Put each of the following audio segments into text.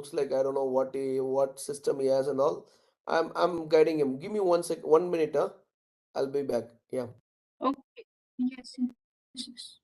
looks like. I don't know what system he has and all. I'm guiding him. Give me 1 minute, huh? I'll be back. Yeah. Okay. Yes, yes, yes.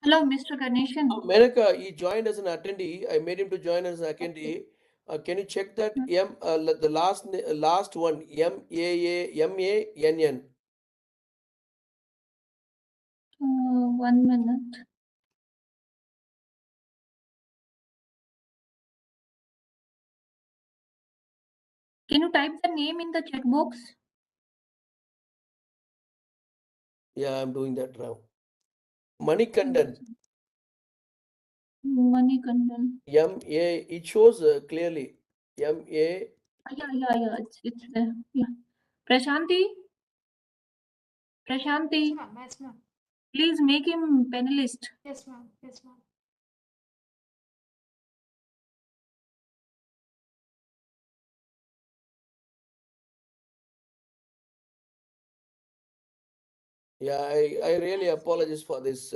Hello, Mr. Ganeshan. Menaka, he joined as an attendee. I made him to join as an attendee. Can you check that the last one MANN? 1 minute. Can you type the name in the chat box? Yeah, I'm doing that now. Manikandan. Manikandan. MA. It shows clearly. MA. Yeah. It's there. Yeah. Prashanti. Yes, ma'am. Yes, ma'am. Please make him panelist. Yes, ma'am. Yes, ma'am. Yeah, I really apologize for this.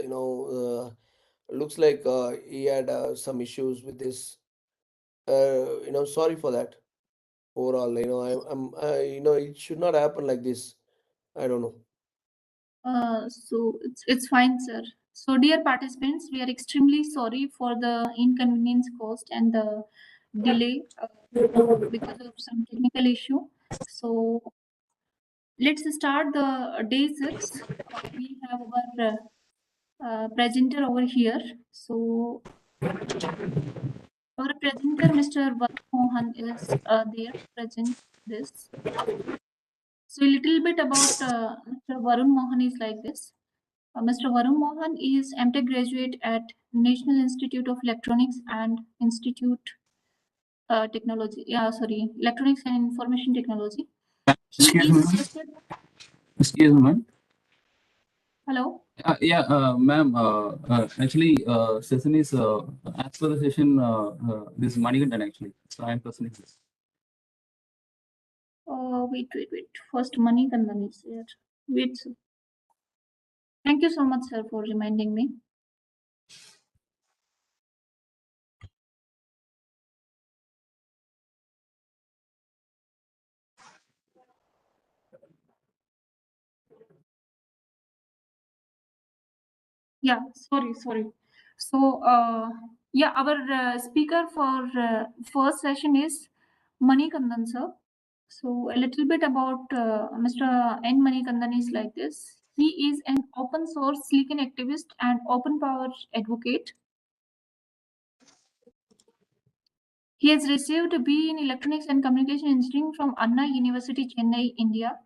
Looks like he had some issues with this. Sorry for that. Overall, it should not happen like this. I don't know. So it's fine, sir. So, dear participants, we are extremely sorry for the inconvenience caused and the delay because of some technical issue. So, let's start the day 6. We have our presenter over here. So, our presenter, Mr. Varun Mohan, is there to present this. So, a little bit about Mr. Varun Mohan is like this. Mr. Varun Mohan is MTech graduate at National Institute of Electronics and Electronics and Information Technology. He is selected. Excuse me, ma'am. Hello. Ma'am. Actually, session is as per the session. This is Manikandan actually. So I am presenting this. Wait. First, Manikandan is there. Wait, sir. Thank you so much, sir, for reminding me. Yeah, sorry. So, our speaker for first session is Manikandan, sir. So, a little bit about Mr. N. Manikandan is like this. He is an open source silicon activist and open power advocate. He has received a B in Electronics and Communication Engineering from Anna University, Chennai, India.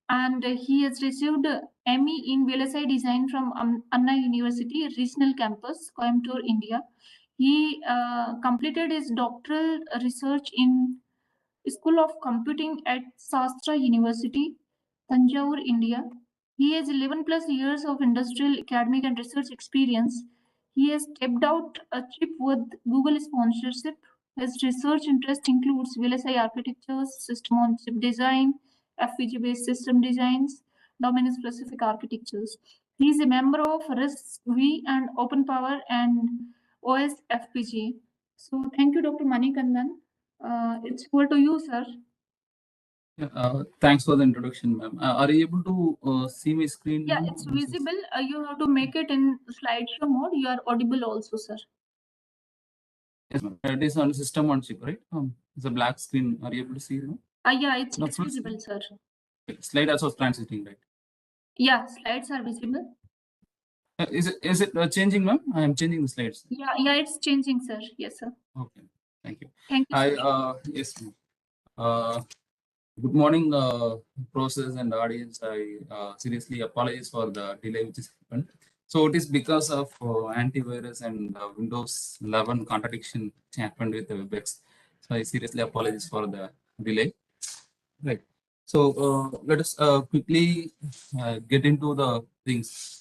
And he has received ME in VLSI Design from Anna University, Regional Campus, Coimbatore, India. He completed his doctoral research in School of Computing at Sastra University, Tanjore, India. He has 11 plus years of industrial, academic, and research experience. He has stepped out a chip with Google sponsorship. His research interest includes VLSI architectures, system on chip design, FPGA based system designs, domain specific architectures. He is a member of RISC-V and OpenPower and OS FPGA. So, thank you, Dr. Manikandan. It's over to you, sir. Thanks for the introduction, ma'am. Are you able to see my screen? Yeah, now? it's visible. You have to make it in slideshow mode. You are audible also, sir. Yes, ma'am. It is on system on chip, right? It's a black screen. Are you able to see it now? Yeah, it's No, full visible, screen. sir. Okay. Slide also transiting, right? Yeah, slides are visible. Is it changing, ma'am? I am changing the slides. Yeah, it's changing, sir. Yes, sir. Okay. Thank you. Thank you, sir. Yes, ma'am. Good morning, process and audience. I seriously apologize for the delay which is happened. So it is because of antivirus and Windows 11 contradiction which happened with the WebEx. So I seriously apologize for the delay. Right. So let us quickly get into the things.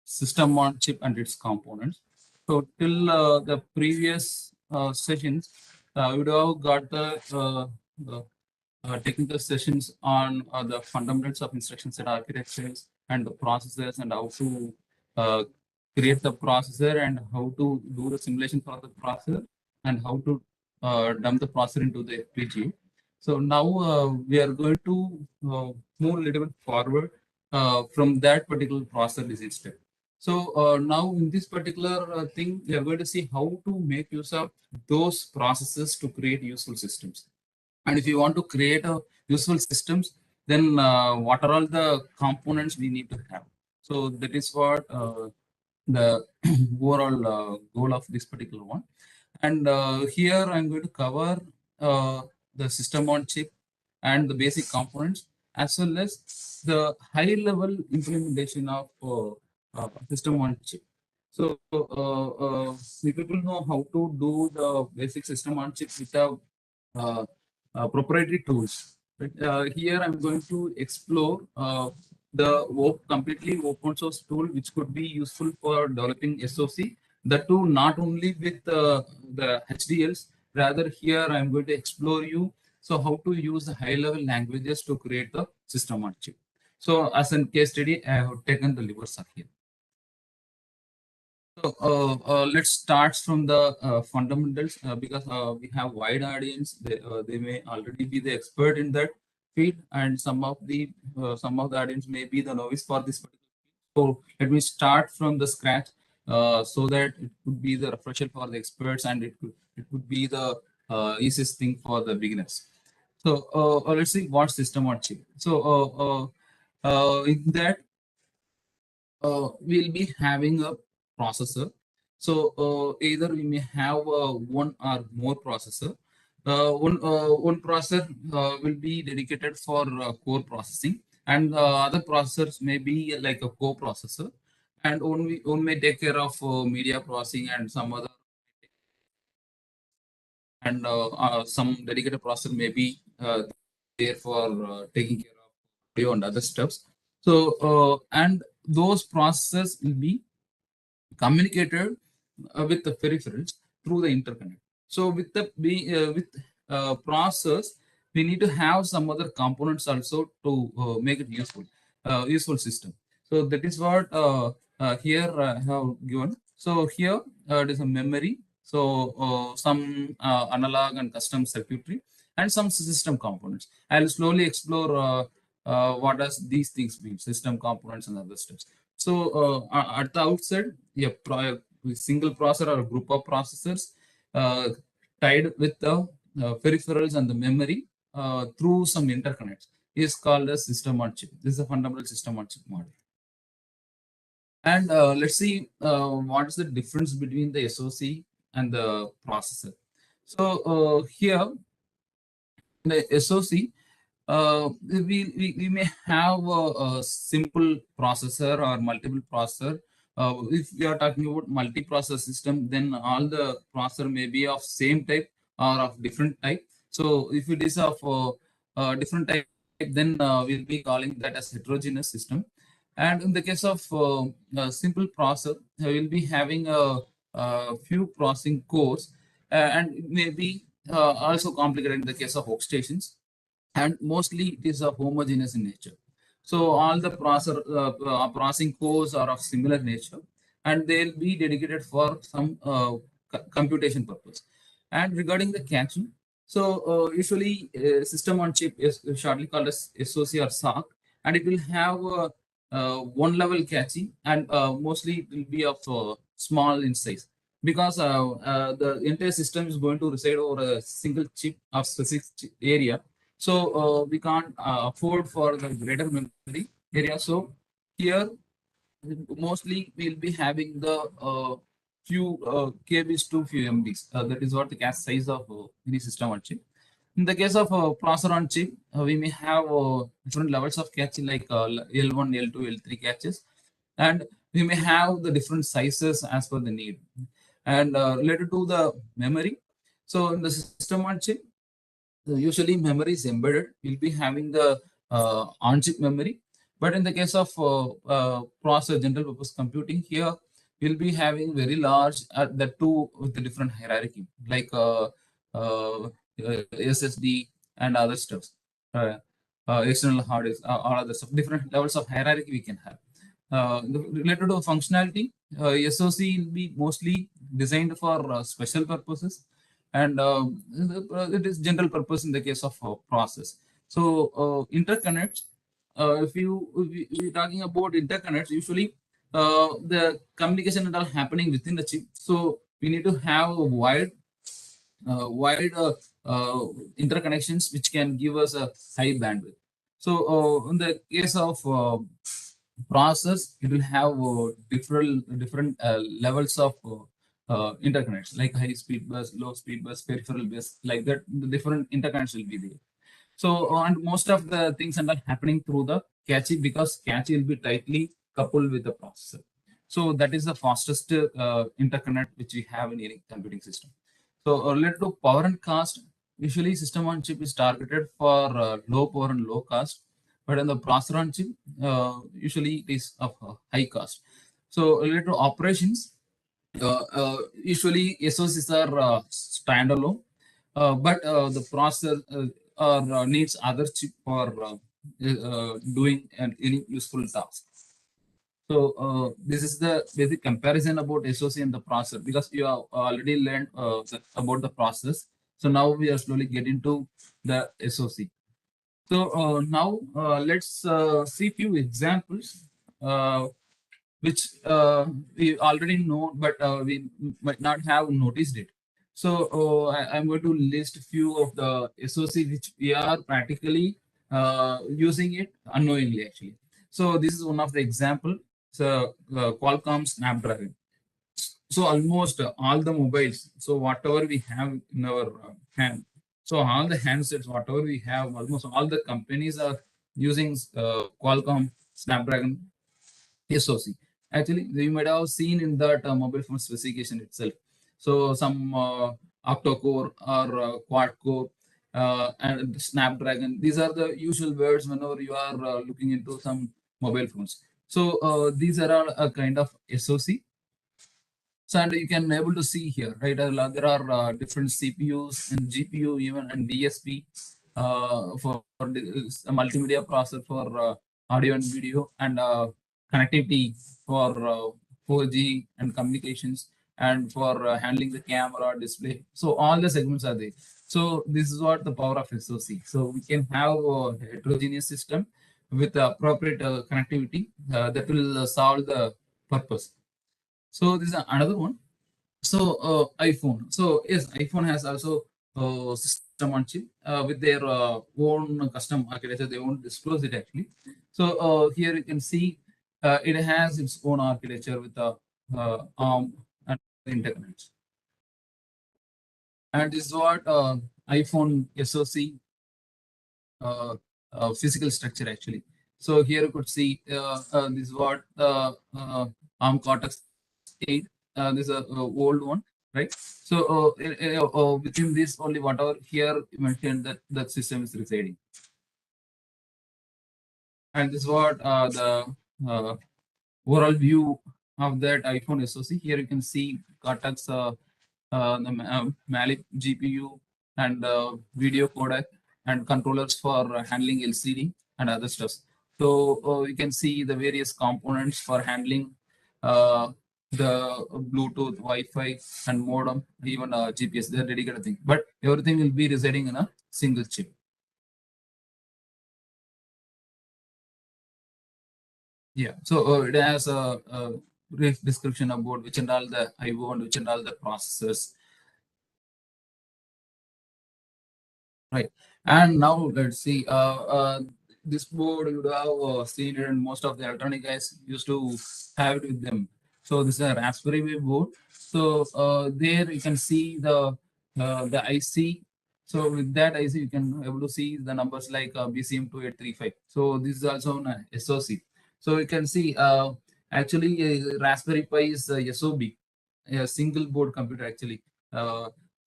System on chip and its components. So till the previous sessions, we would have got the technical sessions on the fundamentals of instruction set architectures and the processors and how to create the processor and how to do the simulation for the processor and how to dump the processor into the FPGA. So now we are going to move a little bit forward from that particular process design step. So now in this particular thing, we are going to see how to make use of those processes to create useful systems. And if you want to create a useful systems, then what are all the components we need to have? So that is what the overall goal of this particular one. And here I'm going to cover uh, the system on chip and the basic components, as well as the high level implementation of system on chip. So we people know how to do the basic system on chip with a uh, proprietary tools. But here I'm going to explore the completely open source tool, which could be useful for developing SOC. The two not only with the HDLs, rather here I'm going to explore you. So how to use the high level languages to create the system on chip. So as a case study, I have taken the liver here. So let's start from the fundamentals because we have wide audience. They may already be the expert in that field, and some of the audience may be the novice for this. So let me start from the scratch so that it could be the refresher for the experts, and it could be the easiest thing for the beginners. So let's see what system on chip. So in that we'll be having a processor. So either we may have one or more processor. One processor will be dedicated for core processing, and other processors may be like a co-processor, and one may take care of media processing and some other, and some dedicated processor may be there for taking care of audio and other stuffs. So and those processes will be communicated with the peripherals through the interconnect. So with process, we need to have some other components also to make it useful system. So that is what here I have given. So here it is a memory. So some analog and custom circuitry and some system components. I'll slowly explore what does these things mean, system components and other steps. So at the outset, a single processor or a group of processors uh, tied with the peripherals and the memory through some interconnects is called a system on chip. This is a fundamental system on chip model. And let's see what is the difference between the SoC and the processor. So here in the SoC, we may have a simple processor or multiple processor. If we are talking about multi-processor system, then all the processor may be of same type or of different type. So if it is of different type, then we'll be calling that as heterogeneous system. And in the case of simple processor, we'll be having a few processing cores, and it may be also complicated in the case of workstations, and mostly it is a homogeneous in nature. So all the processing cores are of similar nature, and they'll be dedicated for some computation purpose. And regarding the caching, so usually system on chip is shortly called as SoC or SoC, and it will have one level caching, and mostly it will be of small in size, because the entire system is going to reside over a single chip of specific area. So we can't afford for the greater memory area. So here mostly we'll be having the few KBs to few MBs. That is what the cache size of any system on chip. In the case of processor on chip, we may have different levels of caching like L1, L2, L3 caches, and we may have the different sizes as per the need. And related to the memory, so in the system on chip, usually memory is embedded. We'll be having the on-chip memory. But in the case of processor general purpose computing, here we'll be having very large, the two with the different hierarchy, like SSD and other stuffs, external hard disk, all other stuff, different levels of hierarchy we can have. Related to functionality, SoC will be mostly designed for special purposes, and it is general purpose in the case of process. So interconnects, if we're talking about interconnects, usually the communication and all happening within the chip. So we need to have a wide interconnections which can give us a high bandwidth. So in the case of process, it will have different levels of interconnects, like high speed bus, low speed bus, peripheral bus, like that. The different interconnects will be there. So and most of the things are happening through the cache, because cache will be tightly coupled with the processor. So that is the fastest interconnect which we have in any computing system. So related to power and cost, usually system on chip is targeted for low power and low cost, but in the processor on chip, usually it is of high cost. So related to operations, usually SOCs are standalone, but the processor needs other chip for doing any useful task. So this is the basic comparison about SOC and the processor, because you have already learned about the process. So now we are slowly getting to the SOC. So now let's see few examples which we already know, but we might not have noticed it. So I'm going to list few of the SOC which we are practically using it unknowingly actually. So this is one of the example. So Qualcomm Snapdragon. So almost all the mobiles, so whatever we have in our hand, so all the handsets, whatever we have, almost all the companies are using Qualcomm Snapdragon SOC. Actually, you might have seen in that mobile phone specification itself. So some octa-core or quad-core and Snapdragon. These are the usual words whenever you are looking into some mobile phones. So these are all a kind of SOC. So and you can able to see here, right? There are different CPUs and GPU even and DSP for a multimedia processor for audio and video, and connectivity for 4G and communications, and for handling the camera display. So all the segments are there. So this is what the power of SOC. So we can have a heterogeneous system with appropriate connectivity that will solve the purpose. So this is another one. So iPhone. So yes, iPhone has also system on chip with their own custom architecture. They won't disclose it actually. So here you can see it has its own architecture with the ARM and interconnects. And this is what iPhone SoC physical structure actually. So here you could see this is what ARM Cortex 8. This is a old one, right? So within this only whatever here you mentioned that that system is residing. And this is what the overall view of that iPhone SoC. Here you can see Cortex, the Mali GPU, and video codec, and controllers for handling LCD and other stuff. So you can see the various components for handling the Bluetooth, Wi-Fi, and modem, even GPS. They're dedicated thing, but everything will be residing in a single chip. Yeah, so it has a brief description about which and all the IO and which and all the processors. Right. And now let's see. This board you would have seen it, and most of the electronic guys used to have it with them. So this is a Raspberry Pi board. So there you can see the IC. So with that IC, you can able to see the numbers like BCM2835. So this is also an SoC. So you can see actually Raspberry Pi is a SOB, a single board computer actually.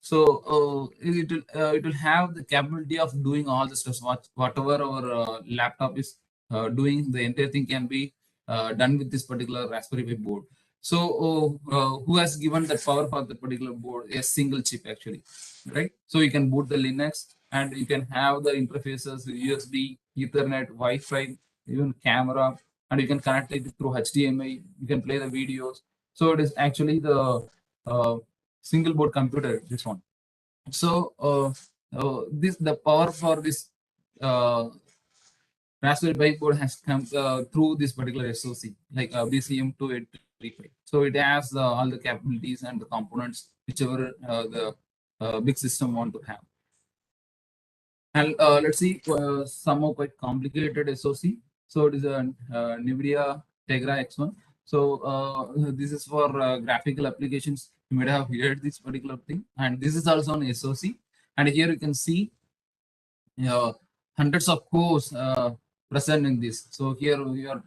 So it will have the capability of doing all the stuff. Whatever our laptop is doing, the entire thing can be done with this particular Raspberry Pi board. So who has given the power for the particular board? A single chip actually, right? So you can boot the Linux, and you can have the interfaces, USB, Ethernet, Wi-Fi, even camera, and you can connect it through HDMI. You can play the videos. So it is actually the single board computer, this one. So this the power for this Raspberry Pi board has come through this particular SoC, like BCM2835. So it has all the capabilities and the components whichever the big system want to have. And let's see some more quite complicated SoC. So it is a NVIDIA Tegra X1. So this is for graphical applications. You might have heard this particular thing. And this is also an SoC. And here you can see hundreds of cores present in this. So here we are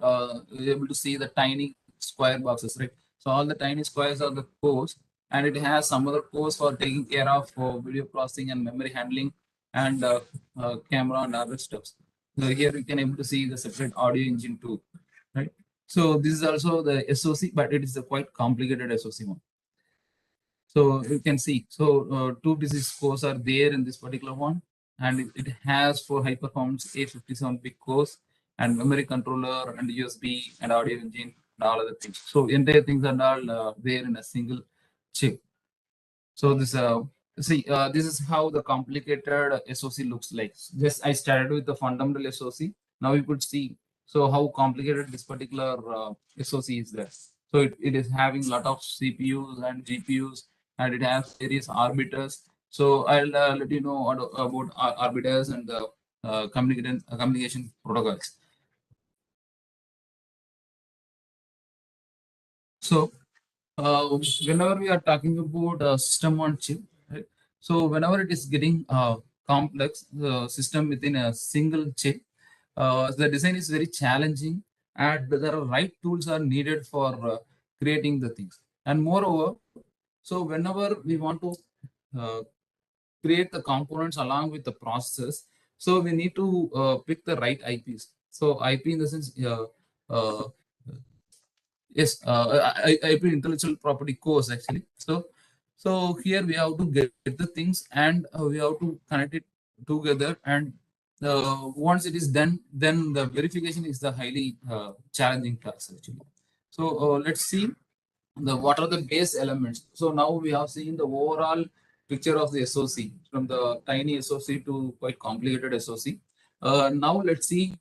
able to see the tiny square boxes, right? So all the tiny squares are the cores, and it has some other cores for taking care of video processing and memory handling and camera and other stuff. So here you can able to see the separate audio engine too, right? So this is also the SoC, but it is a quite complicated SoC one. So you can see, so two disease cores are there in this particular one, and it has for high performance 857-bit cores and memory controller and USB and audio engine and all other things. So entire things are all there in a single chip. So this is how the complicated SoC looks like. Just I started with the fundamental SoC. Now you could see so how complicated this particular SoC is there. So it is having a lot of CPUs and GPUs, and it has various arbiters. So I'll let you know about arbiters and the communication protocols. So whenever we are talking about system on chip, right? So whenever it is getting complex system within a single chip, the design is very challenging, and there are right tools are needed for creating the things. And moreover, so whenever we want to uh, create the components along with the process, so we need to pick the right IPs. So IP in the sense, uh, yes, IP intellectual property course actually. So here we have to get the things, and we have to connect it together. And once it is done, then the verification is the highly challenging task actually. So let's see the what are the base elements. So now we have seen the overall picture of the SoC from the tiny SoC to quite complicated SoC. Now let's see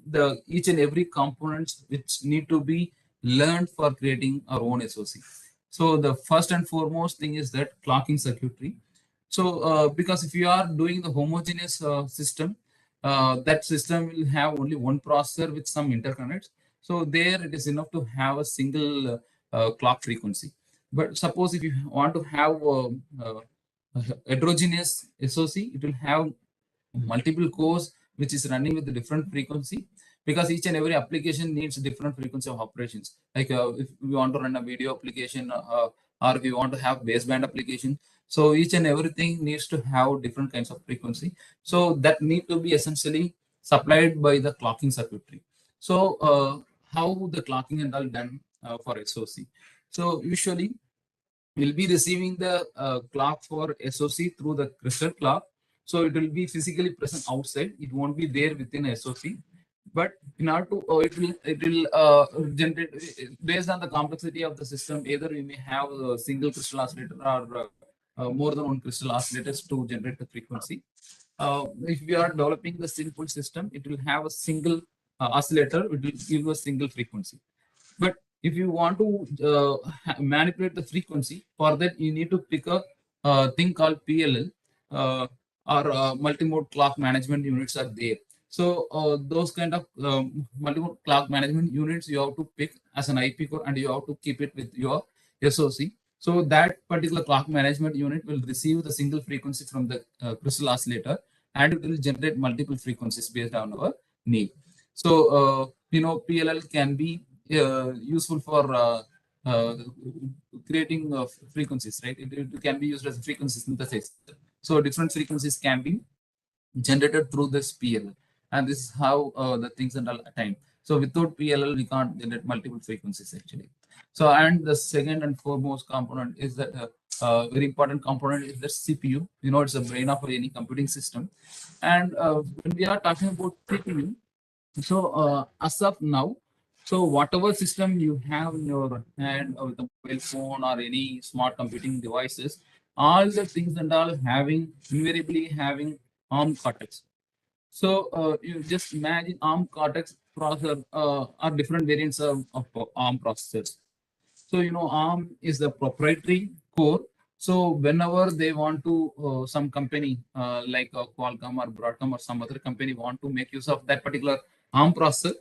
the each and every components which need to be learned for creating our own SoC. So the first and foremost thing is that clocking circuitry. So because if you are doing the homogeneous system, that system will have only one processor with some interconnects. So there it is enough to have a single clock frequency. But suppose if you want to have heterogeneous SoC, it will have multiple cores which is running with a different frequency, because each and every application needs different frequency of operations. Like if we want to run a video application, or if we want to have baseband application, so each and everything needs to have different kinds of frequency. So that need to be essentially supplied by the clocking circuitry. So how the clocking and all done for SoC? So usually we'll be receiving the clock for SoC through the crystal clock. So it will be physically present outside. It won't be there within SoC. But in order to, it will generate based on the complexity of the system. Either we may have a single crystal oscillator or more than one crystal oscillators to generate the frequency. If we are developing the simple system, it will have a single oscillator. It will give a single frequency. But if you want to manipulate the frequency, for that you need to pick a thing called PLL, or multi-mode clock management units are there. So those kind of multi-mode clock management units you have to pick as an IP core, and you have to keep it with your SoC. So that particular clock management unit will receive the single frequency from the crystal oscillator, and it will generate multiple frequencies based on our need. So PLL can be useful for creating frequencies, right? It can be used as a frequency synthesizer. So different frequencies can be generated through this PLL, and this is how the things are attained. So without PLL, we can't generate multiple frequencies actually. So, and the second and foremost component is that very important component is the CPU. It's the brain of any computing system. And when we are talking about CPU, so as of now, so whatever system you have in your hand, or the mobile phone or any smart computing devices, all the things and all invariably having ARM Cortex. So you just imagine ARM Cortex processor are different variants of ARM processors. So, ARM is the proprietary core. So whenever they want to, some company like Qualcomm or Broadcom or some other company want to make use of that particular ARM processor,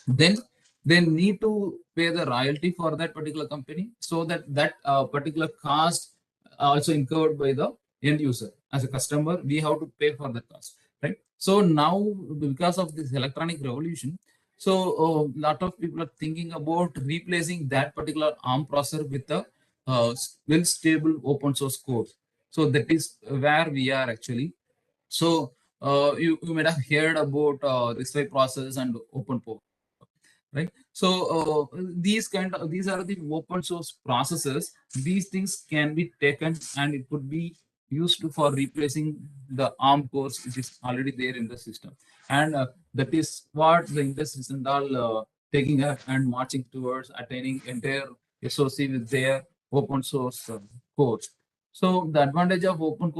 then they need to pay the royalty for that particular company, so that particular cost also incurred by the end user. As a customer, we have to pay for that cost, right? So now, because of this electronic revolution, so a lot of people are thinking about replacing that particular ARM processor with a well stable open source code. So that is where we are actually. So you might have heard about RISC-V process and OpenPower, right? So these are the open source processes. These things can be taken and it could be used for replacing the ARM cores which is already there in the system, and that is what the industry is and all taking up and marching towards attaining entire SoC with their open source cores. So the advantage of open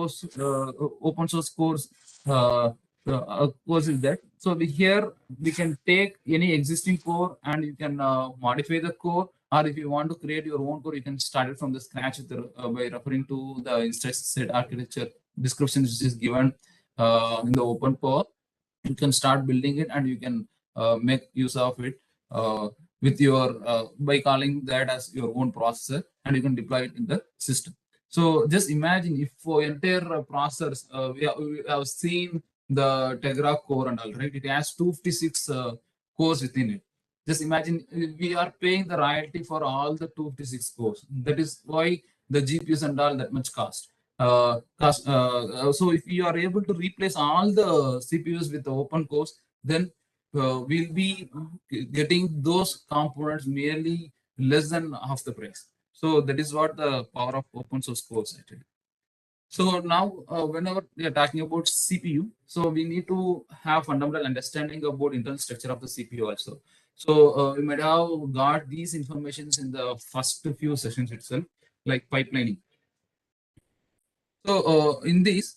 source cores course is that, so here we can take any existing core and you can modify the core, or if you want to create your own core, you can start it from the scratch with by referring to the instruction set architecture description which is given in the OpenPower. You can start building it and you can make use of it with your by calling that as your own processor, and you can deploy it in the system. So just imagine if for entire processors, we have seen the Tegra core and all, right? It has 256 cores within it. Just imagine we are paying the royalty for all the 256 cores. That is why the GPUs and all that much cost. So if you are able to replace all the CPUs with the open cores, then we'll be getting those components merely less than half the price. So that is what the power of open source cores actually. So now, whenever we are talking about CPU, so we need to have fundamental understanding about internal structure of the CPU also. So we might have got these informations in the first few sessions itself, like pipelining. So in this,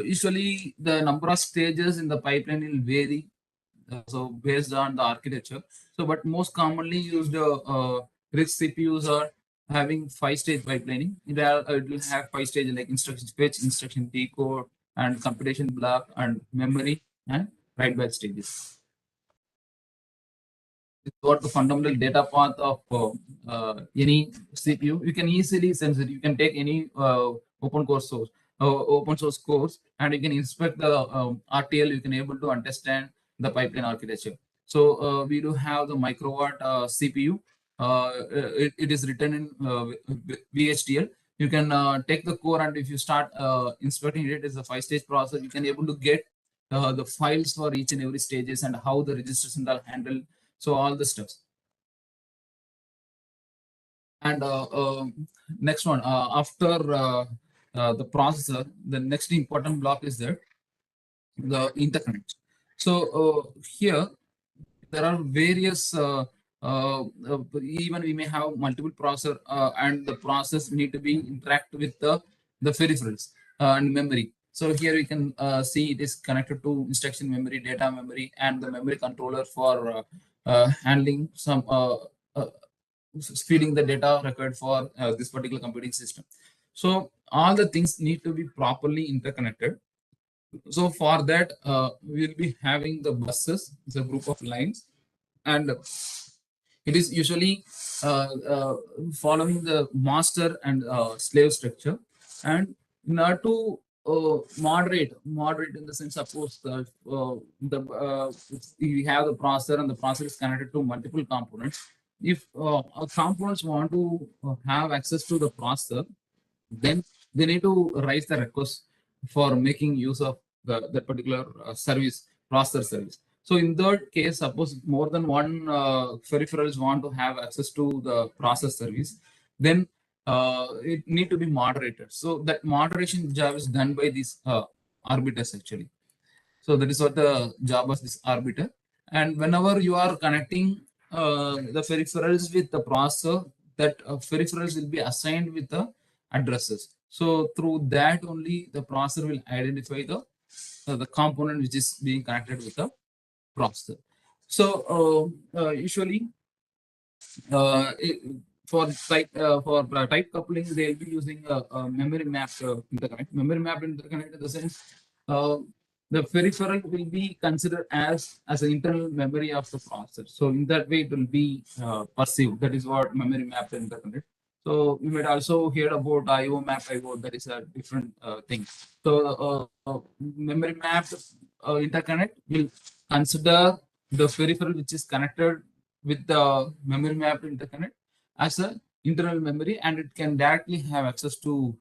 usually the number of stages in the pipeline will vary. So based on the architecture. So, but most commonly used rich CPUs are having 5-stage pipelining. It will have 5 stages like instruction fetch, instruction decode, and computation block, and memory and write batch stages. It's what the fundamental data path of any CPU. You can easily sense it. You can take any open source course, and you can inspect the RTL. You can able to understand the pipeline architecture. So we do have the microwatt CPU. It is written in VHDL. You can take the core, and if you start inspecting it as a 5-stage process, you can able to get the files for each and every stages and how the registers and all handle. So all the steps. And next one, after the processor, the next important block is there, the interconnect. So here there are various, even we may have multiple processor and the process need to be interact with the peripherals and memory. So here you can see it is connected to instruction memory, data memory, and the memory controller for handling some feeding the data record for this particular computing system. So all the things need to be properly interconnected. So for that, we'll be having the buses, it's a group of lines, and it is usually following the master and slave structure. And in order to moderate in the sense, suppose we have the processor and the processor is connected to multiple components. If components want to have access to the processor, then they need to raise the request for making use of that particular service, processor service. So in that case, suppose more than one peripherals want to have access to the process service, then it need to be moderated. So that moderation job is done by these arbiters actually. So that is what the job of this arbiter. And whenever you are connecting the peripherals with the processor, that peripherals will be assigned with the addresses. So through that only the processor will identify the component which is being connected with the processor. So usually for type coupling, they'll be using a memory mapped interconnect. Memory mapped interconnect in the sense uh, the peripheral will be considered as an internal memory of the processor. So in that way, it will be perceived. That is what memory mapped interconnect. So you might also hear about IO map IO. That is a different thing. So memory mapped interconnect will consider the peripheral which is connected with the memory mapped interconnect as a internal memory, and it can directly have access to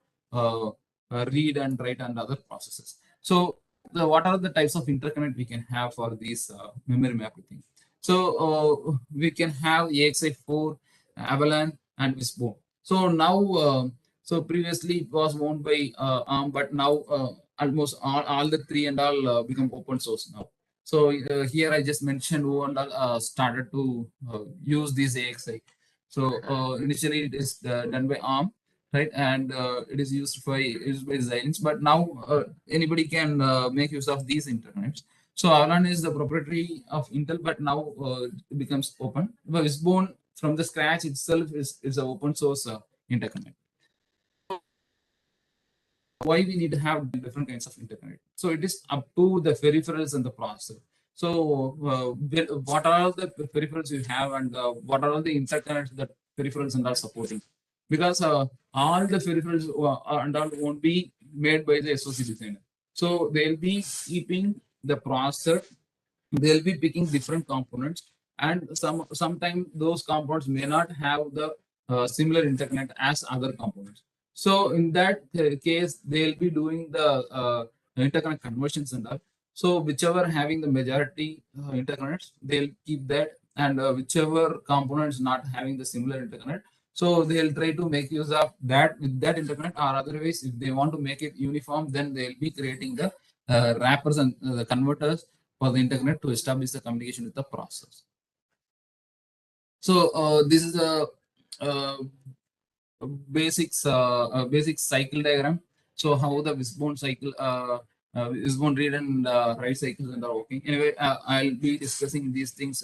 read and write and other processes. So what are the types of interconnect we can have for these memory mapping thing? So we can have AXI4, Avalanche, and Wishbone. So now, so previously it was owned by ARM, but now almost all the three and all become open source now. So here I just mentioned who and all started to use this AXI. So initially it is done by ARM, right? And it is used by Xilinx, but now anybody can make use of these interconnects. So Avalanche is the proprietary of Intel, but now it becomes open. But Wishbone from the scratch itself is an open source interconnect. Why we need to have different kinds of interconnect? So it is up to the peripherals and the processor. So what are the peripherals you have, and what are all the interconnects that peripherals and are supporting? Because all the peripherals and all won't be made by the SoC designer. So they'll be keeping the processor, they'll be picking different components, and sometimes those components may not have the similar interconnect as other components. So in that case, they'll be doing the interconnect conversions and all. So whichever having the majority interconnects, they'll keep that, and whichever components not having the similar interconnect, so they'll try to make use of that with that interconnect, or otherwise if they want to make it uniform, then they'll be creating the wrappers and the converters for the interconnect to establish the communication with the process. So this is a basic cycle diagram. So how the Wishbone cycle, Wishbone read and write cycles and are working. Anyway, I'll be discussing these things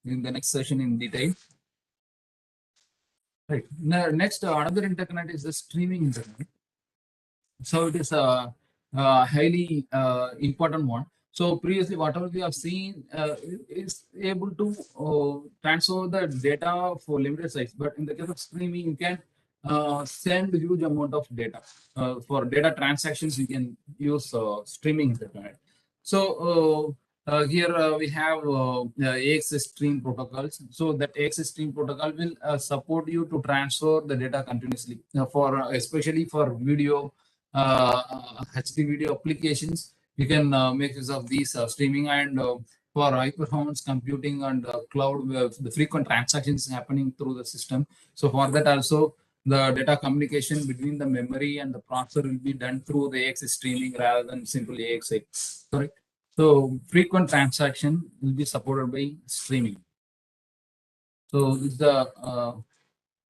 in the next session in detail. Right. Now, next, another interconnect is the streaming interconnect. So it is a highly important one. So previously, whatever we have seen is able to transfer the data for limited size. But in the case of streaming, you can send huge amount of data. For data transactions, you can use streaming internet. So here we have AXS stream protocols. So that AXS stream protocol will support you to transfer the data continuously for especially for video, HD video applications. You can make use of these streaming, and for high performance computing and cloud, the frequent transactions happening through the system. So for that also, the data communication between the memory and the processor will be done through the AXI streaming rather than simply AXI. Correct. So frequent transaction will be supported by streaming. So this is the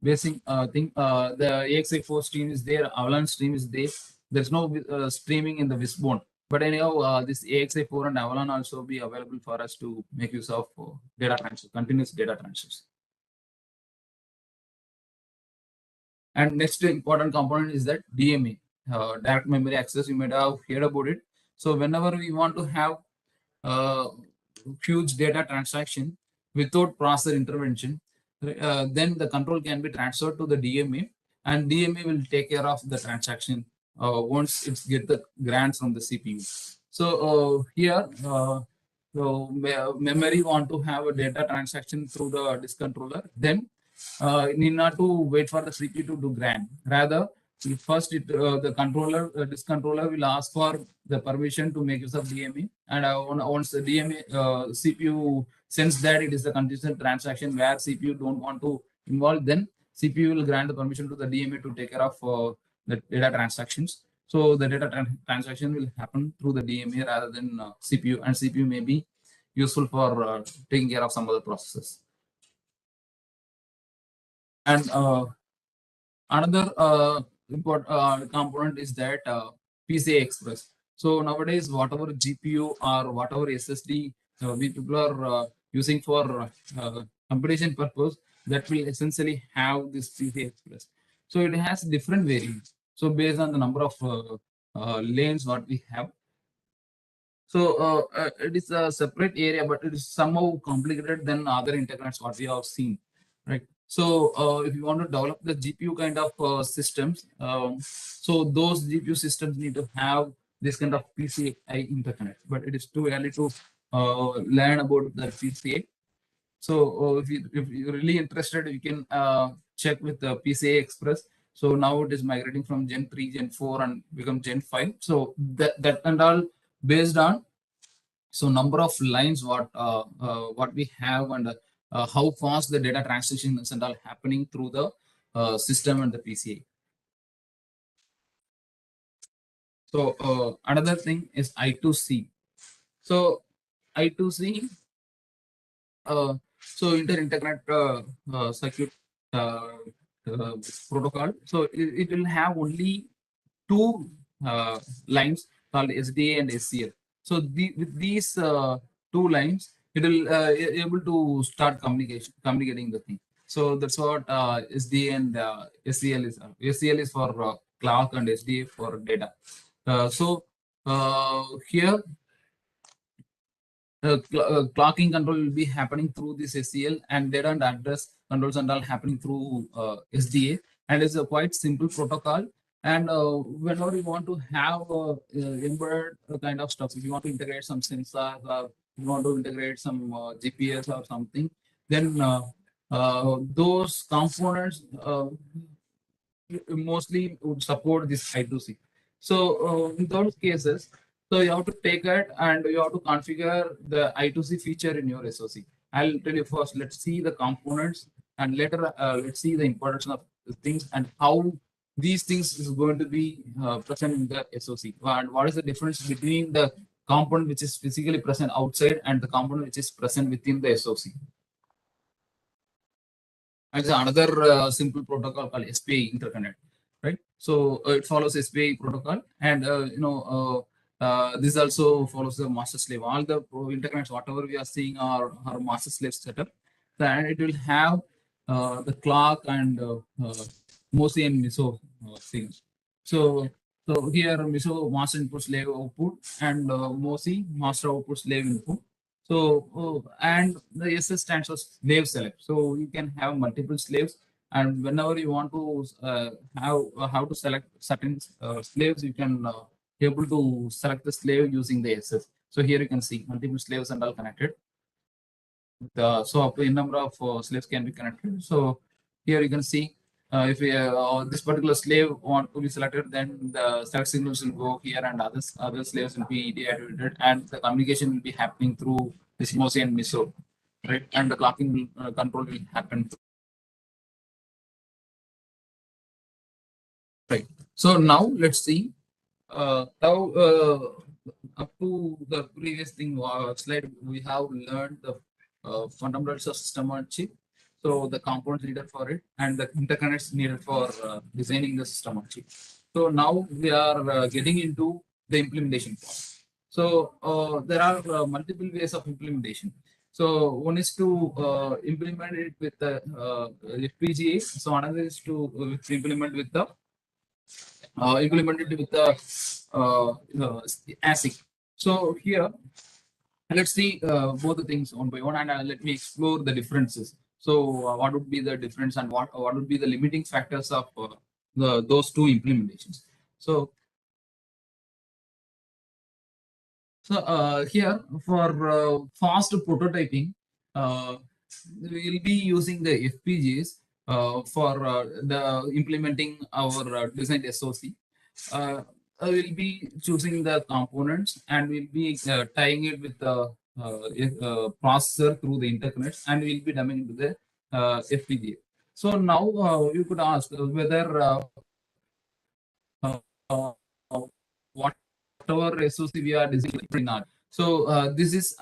basic thing. The AXI4 stream is there, Avalanche stream is there. There's no streaming in the Wishbone. But anyhow, this AXI4 and Avalanche also be available for us to make use of data transfer, continuous data transfers. And next important component is that DMA, direct memory access. You might have heard about it. So whenever we want to have huge data transaction without processor intervention, then the control can be transferred to the DMA, and DMA will take care of the transaction once it's get the grants from the CPU. So here, so memory want to have a data transaction through the disk controller, then need not to wait for the CPU to do grant. Rather, first the controller, disk controller will ask for the permission to make use of DMA, and once the DMA CPU sends that it is a consistent transaction where CPU don't want to involve, then CPU will grant the permission to the DMA to take care of the data transactions. So the data transaction will happen through the DMA rather than CPU, and CPU may be useful for taking care of some other processes. And Another important component is that PCI Express. So nowadays, whatever GPU or whatever SSD we people are using for computation purpose, that will essentially have this PCI Express. So it has different variants. So based on the number of lanes what we have, so it is a separate area, but it is somehow complicated than other interconnects what we have seen, right? So if you want to develop the GPU kind of systems, so those GPU systems need to have this kind of PCI interconnect. But it is too early to learn about the PCI. So if you're really interested, you can check with the PCI Express. So now it is migrating from Gen 3, Gen 4, and become Gen 5. So that and all based on so number of lines what we have, and how fast the data transitions and all happening through the system and the PCA. So another thing is I2C. So I2C, so interconnect circuit uh, uh, protocol. So it will have only two lines called SDA and SCL. So with these two lines, it will able to start communicating the thing. So that's what SDA and SCL is. SCL is for clock and SDA for data. So here clocking control will be happening through this SCL, and data and address controls and all happening through SDA. And it's a quite simple protocol. And whenever you want to have embedded kind of stuff, if you want to integrate some sensors, or you want to integrate some GPS or something, then those components mostly would support this I2C. So in those cases, so you have to take it and you have to configure the I2C feature in your SOC. I'll tell you first, let's see the components, and later let's see the importance of the things and how these things is going to be present in the SOC. And what is the difference between the component which is physically present outside and the component which is present within the SOC. And there's another simple protocol called SPI interconnect, right? So it follows SPI protocol, and this also follows the master slave. All the interconnects, whatever we are seeing, are master slave setup, and it will have the clock and MOSI and MISO things. So here MISO master input slave output, and MOSI master output slave input. So, and the SS stands for slave select. So you can have multiple slaves, and whenever you want to have how to select certain slaves, you can able to select the slave using the SS. So here you can see multiple slaves and all connected. So up to a number of slaves can be connected. So here you can see if this particular slave want to be selected, then the select signals will go here, and other slaves will be deactivated, and the communication will be happening through this MOSI and MISO, right? And the clocking control will happen. Right. So now let's see. Now up to the previous thing slide, we have learned the fundamentals of system on chip. So the components needed for it and the interconnects needed for designing the system on chip. So now we are getting into the implementation part. So there are multiple ways of implementation. So one is to implement it with the FPGA. So another is to implement with the implemented with the ASIC. So here, let's see both the things one by one, and let me explore the differences. So what would be the difference, and what would be the limiting factors of those two implementations? So here for fast prototyping, we will be using the FPGAs for the implementing our designed SOC. I will be choosing the components, and we'll be tying it with the processor through the interconnects, and we'll be dumping into the FPGA. So now you could ask whether uh, uh, whatever SOC we are designing. So this is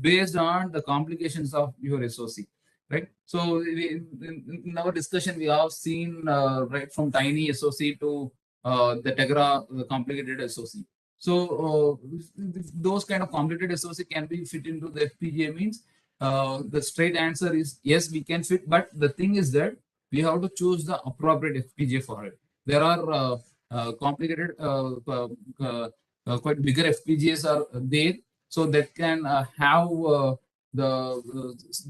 based on the complications of your SOC. right? So in our discussion, we have seen right from tiny SOC to the Tegra, the complicated SOC. So those kind of complicated SOC can be fit into the FPGA means the straight answer is yes, we can fit. But the thing is that we have to choose the appropriate FPGA for it. There are complicated, quite bigger FPGAs are there, so that can have the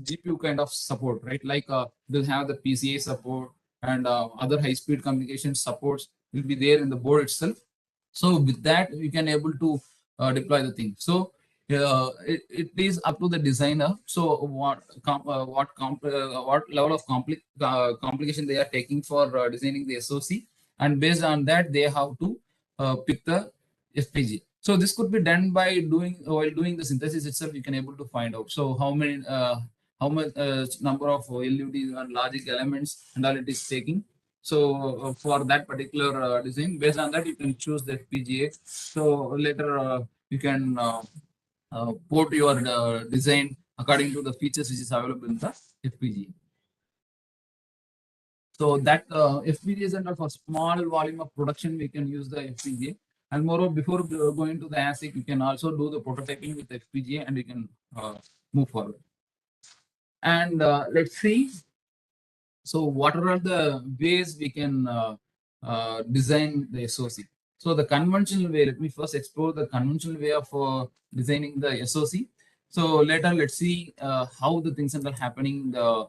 GPU kind of support, right? Like they'll have the PCA support and other high-speed communication supports will be there in the board itself. So with that, we can able to deploy the thing. So it is up to the designer. So what level of complication they are taking for designing the SOC, and based on that, they have to pick the FPGA. So this could be done by doing while doing the synthesis itself. You can able to find out. So how much number of LUDs and logic elements and all it is taking. So for that particular design, based on that, you can choose the FPGA. So later you can port your design according to the features which is available in the FPGA. So that FPGAs and for small volume of production, we can use the FPGA. And moreover, before going to the ASIC, you can also do the prototyping with the FPGA, and you can move forward. And let's see. So what are the ways we can design the SOC? So the conventional way, let me first explore the conventional way of designing the SOC. So later, let's see how the things are happening the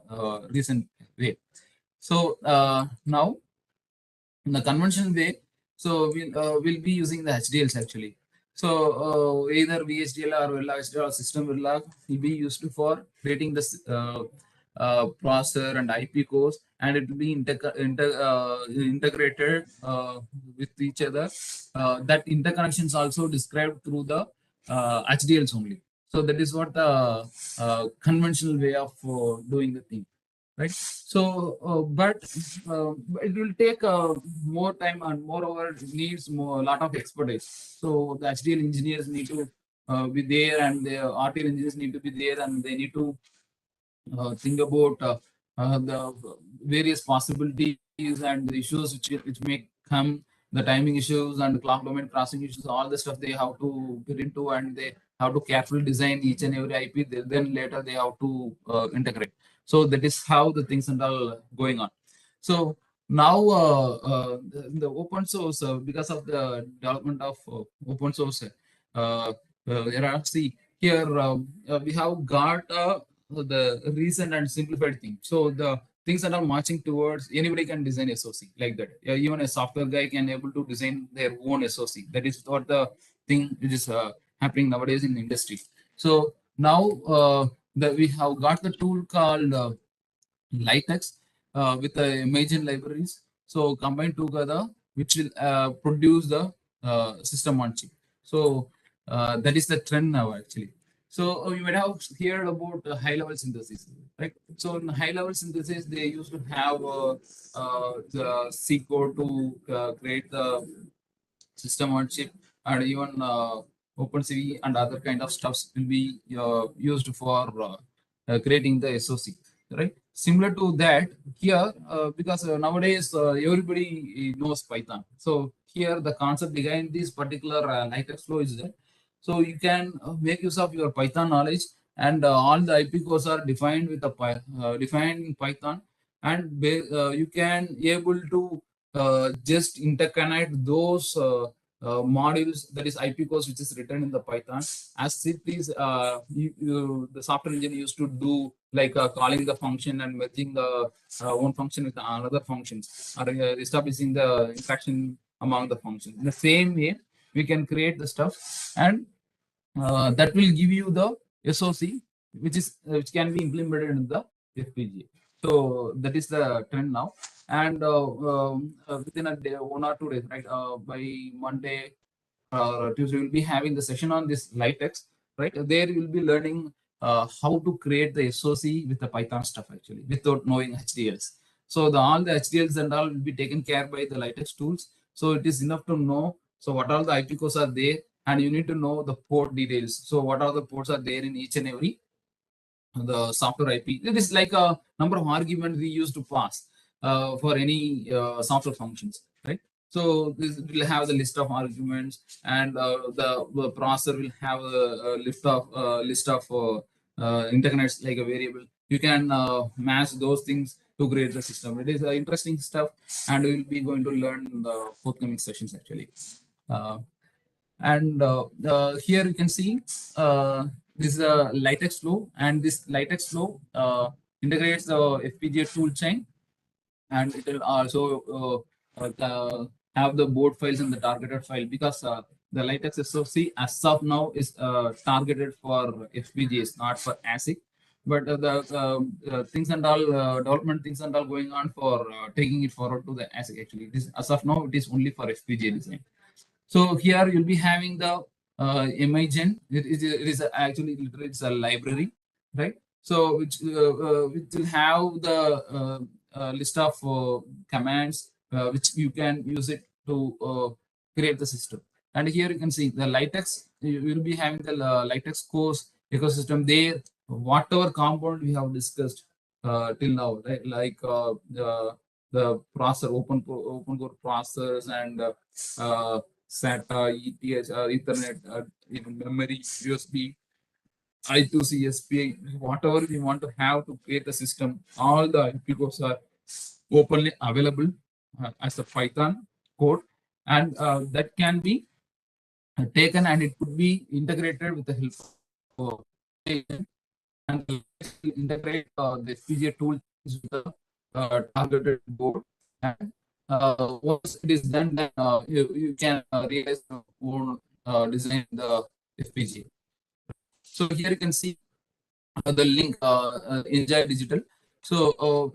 recent way. So now in the conventional way, so we'll be using the HDLs actually. So either VHDL or VLHDL or system Verilog will be used for creating the processor and IP cores, and it will be integrated with each other. That interconnection is also described through the HDLs only. So that is what the conventional way of doing the thing, right? So, but it will take more time, and moreover needs more a lot of expertise. So the HDL engineers need to be there, and the RTL engineers need to be there, and they need to think about the various possibilities and the issues which may come, the timing issues and clock domain crossing issues, all the stuff they have to get into, and they have to carefully design each and every IP. Then later they have to integrate. So that is how the things are all going on. So now the open source, because of the development of open source era, see here we have got the recent and simplified thing. So the things that are marching towards anybody can design SOC like that. Yeah, even a software guy can able to design their own SOC. That is what the thing which is happening nowadays in the industry. So now we have got the tool called Latex with the imagine libraries. So combined together, which will produce the system on chip. So that is the trend now actually. So you might have heard about high-level synthesis, right? So in high-level synthesis, they used to have the C code to create the system on chip, and even OpenCV and other kind of stuffs will be used for creating the SOC, right? Similar to that here, because nowadays everybody knows Python. So here the concept behind this particular Latex Flow is that so you can make use of your Python knowledge, and all the IP cores are defined with the defined in Python, and you can able to just interconnect those modules, that is IP cores which is written in the Python, as it is the software engineer used to do, like calling the function and merging the one function with another functions, or establishing the interaction among the functions. In the same way, we can create the stuff, and that will give you the SOC, which can be implemented in the FPGA. So that is the trend now, and within a day, 1 or 2 days, right? By Monday or Tuesday, we'll be having the session on this Litex, right? There you will be learning how to create the SOC with the Python stuff actually, without knowing HDLs. So all the HDLs and all will be taken care by the Litex tools. So it is enough to know. So what all the IP cores are there, and you need to know the port details. So what are the ports are there in each and every the software IP. It is like a number of arguments we use to pass for any software functions, right? So this will have the list of arguments, and the processor will have a list of interconnects like a variable. You can match those things to create the system. It is interesting stuff, and we will be going to learn in the forthcoming sessions actually. Uh, and here you can see this is a Latex Flow, and this Latex Flow integrates the FPGA tool chain, and it will also have the board files in the targeted file, because the Latex SoC as of now is targeted for FPGAs, not for ASIC. But the things and all development things and all going on for taking it forward to the ASIC. Actually, this as of now it is only for FPGA design. So here you'll be having the MIGen. It is actually literally it's a library, right? So which will have the list of commands which you can use it to create the system. And here you can see the Latex. You will be having the Latex course ecosystem there. Whatever component we have discussed till now, right? Like the processor, open core processors, and SATA, ETH, Ethernet, even memory, USB, I2C, SPI, whatever we want to have to create the system, all the IP codes are openly available as a Python code, and that can be taken, and it could be integrated with the help of and integrate the FPGA tool with the targeted board. And once it is done, then you can realize your own design the FPGA. So here you can see the link Enjoy Digital. So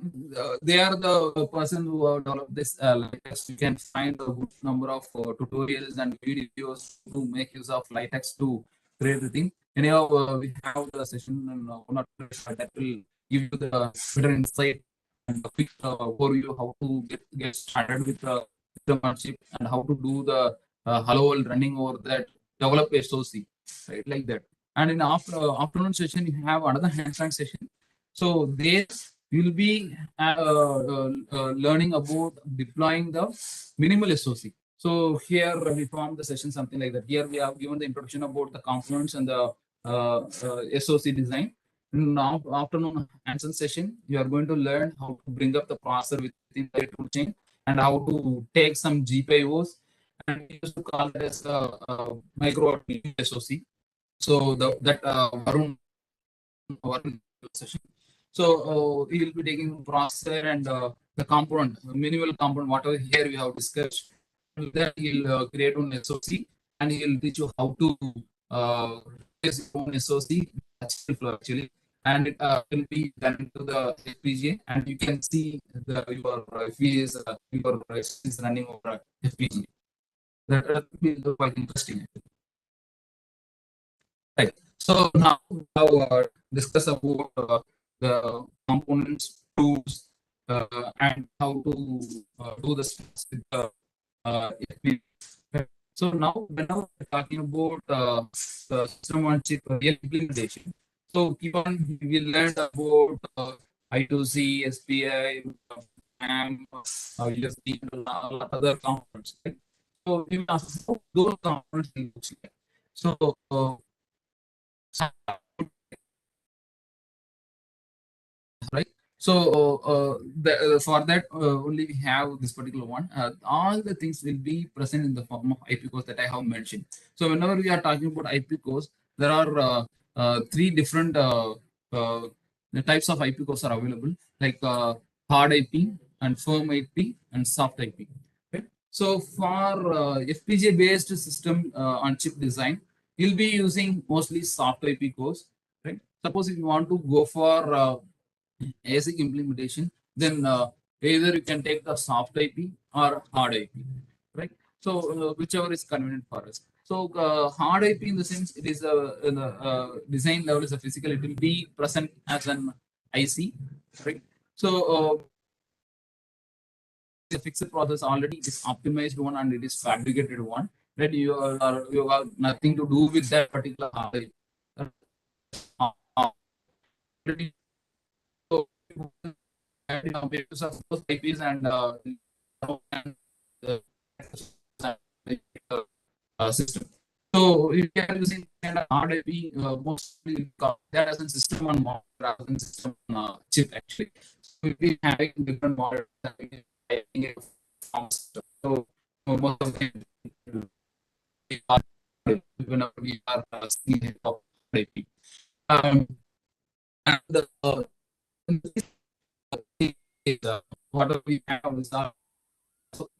they are the person who have developed this Latex. You can find a good number of tutorials and videos to make use of Latex to create the thing. Anyhow, we have the session and one or two that will give you the better insight and a quick overview how to get started with the system on chip, and how to do the hello world running over that develop SoC, right, like that. And in afternoon session, you have another hands-on session. So there you will be learning about deploying the minimal SoC. So here we formed the session something like that. Here we have given the introduction about the components and the SoC design. Now afternoon hands-on session, you are going to learn how to bring up the processor within the tool chain, and how to take some GPIOs, and we used to call it as the micro SoC. So that Varun session. So we will be taking processor and the component, minimal component, whatever here we have discussed. Then he'll create one SoC, and he'll teach you how to place your own SoC actually, and it will be done into the FPGA, and you can see your FPGA is running over FPGA. That will be quite interesting. Right. So now we have discuss about the components, tools, and how to do the steps with the FPGA. Right. So now whenever we're talking about the system on chip real implementation, so keep on we learned about I2C, SPI, AM, USB, and a lot of other components. Right? So we will ask how those components will look like. So right. So for that only we have this particular one. All the things will be present in the form of IP cores that I have mentioned. So whenever we are talking about IP cores, there are three different the types of IP cores are available, like hard IP and firm IP and soft IP. Right? So for FPGA based system on chip design, you'll be using mostly soft IP cores. Right? Suppose if you want to go for ASIC implementation, then either you can take the soft IP or hard IP, right? So whichever is convenient for us. So hard IP in the sense it is in the design level is a physical. It will be present as an IC, right? So a fixed process already is optimized one and it is fabricated one. Right? You have nothing to do with that particular hard IP. So, and use of those IPs and the system. So if you are using kind of hard IP, mostly that as a system on model rather than system on chip actually. So if we having different models, having a form system. So most of the time, we are whenever we are seeing of IP. And this is what we have is our so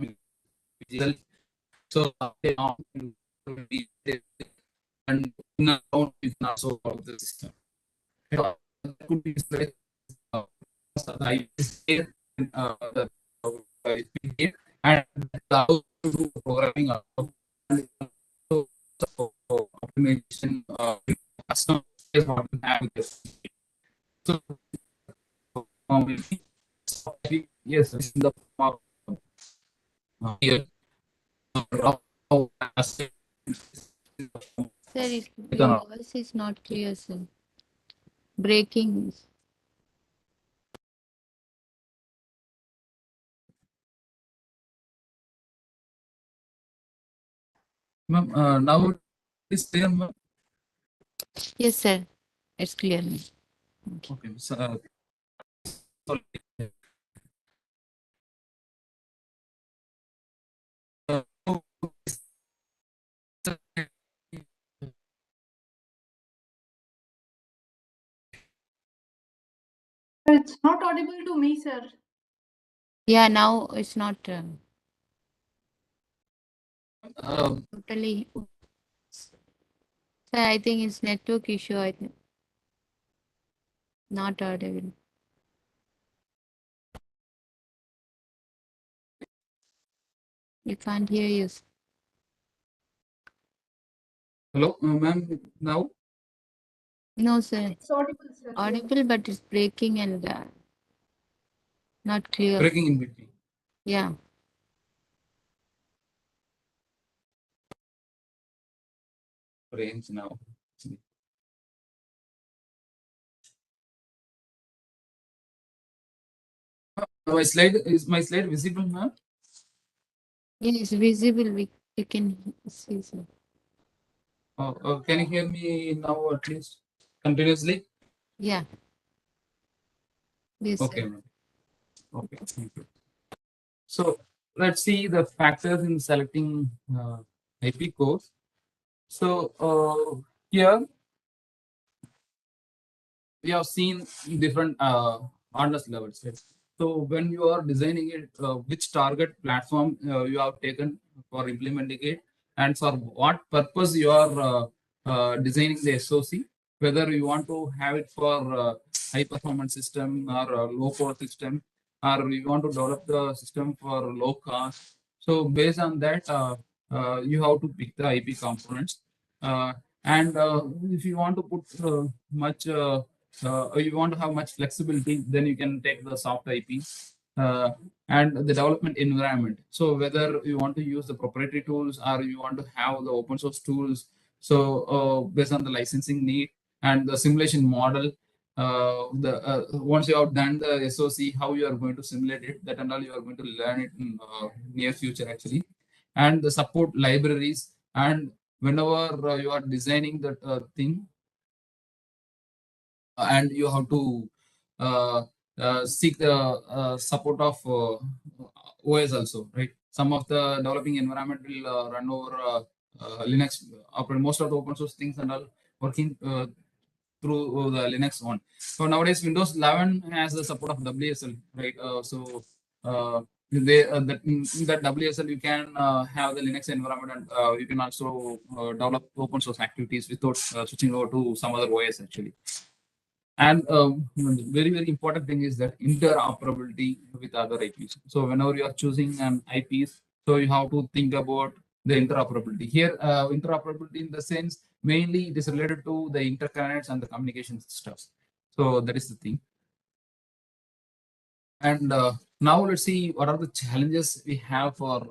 and now we can also solve the system. That could be like the idea the and allow to programming and so optimization custom is what we have this. So yes, in the form of here Sir, your voice is not clear, sir. Breaking. ma'am, now it is clear, ma'am. Yes, sir. It's clear now. Okay, so, sorry. It's not audible to me, sir. Yeah, now it's not Uh, totally. Sir, I think it's network issue. I think not audible. You can't hear you. hello, ma'am. Now No, sir. It's audible, sir. Audible, but it's breaking and not clear. breaking in between. Yeah. Range now. My slide visible, ma'am? Yeah, it's visible. We can see, sir. Can you hear me now at least continuously? Yeah. Yes, Okay, sir. ma'am. Okay, thank you. So let's see the factors in selecting IP cores. So here we have seen different hardness levels. Right? So when you are designing it, which target platform you have taken for implementing it, and for what purpose you are designing the SOC, whether you want to have it for high performance system or low power system, or you want to develop the system for low cost. So based on that, you have to pick the IP components. And if you want to put much you want to have much flexibility, then you can take the soft IP and the development environment. So whether you want to use the proprietary tools or you want to have the open source tools. So based on the licensing need and the simulation model, the once you have done the SOC, how you are going to simulate it, that and all you are going to learn it in near future actually, and the support libraries. And whenever you are designing that thing, and you have to uh, seek the support of OS also, right? Some of the developing environment will run over Linux. Most of the open source things and all working through the Linux one. So nowadays, Windows 11 has the support of WSL, right? That in that WSL you can have the Linux environment, and you can also develop open source activities without switching over to some other OS actually. And very, very important thing is that interoperability with other IPs. So whenever you are choosing an IPs, so you have to think about the interoperability. Here, interoperability in the sense, mainly it is related to the interconnects and the communication stuff. So that is the thing. And now let's see what are the challenges we have for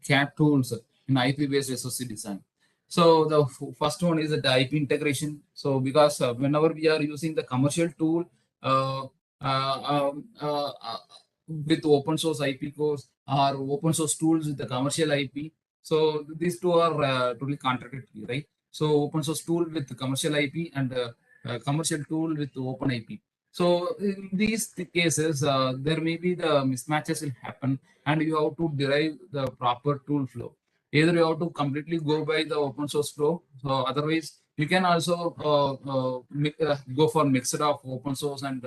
CAD tools in IP-based SOC design. So the first one is the IP integration. So because whenever we are using the commercial tool uh, uh, um, uh, uh, with open source IP cores or open source tools with the commercial IP, so these two are totally contradictory, right? So open source tool with the commercial IP and commercial tool with the open IP. So in these cases, there may be the mismatches will happen, and you have to derive the proper tool flow. Either you have to completely go by the open source flow, so otherwise you can also go for mixed of open source and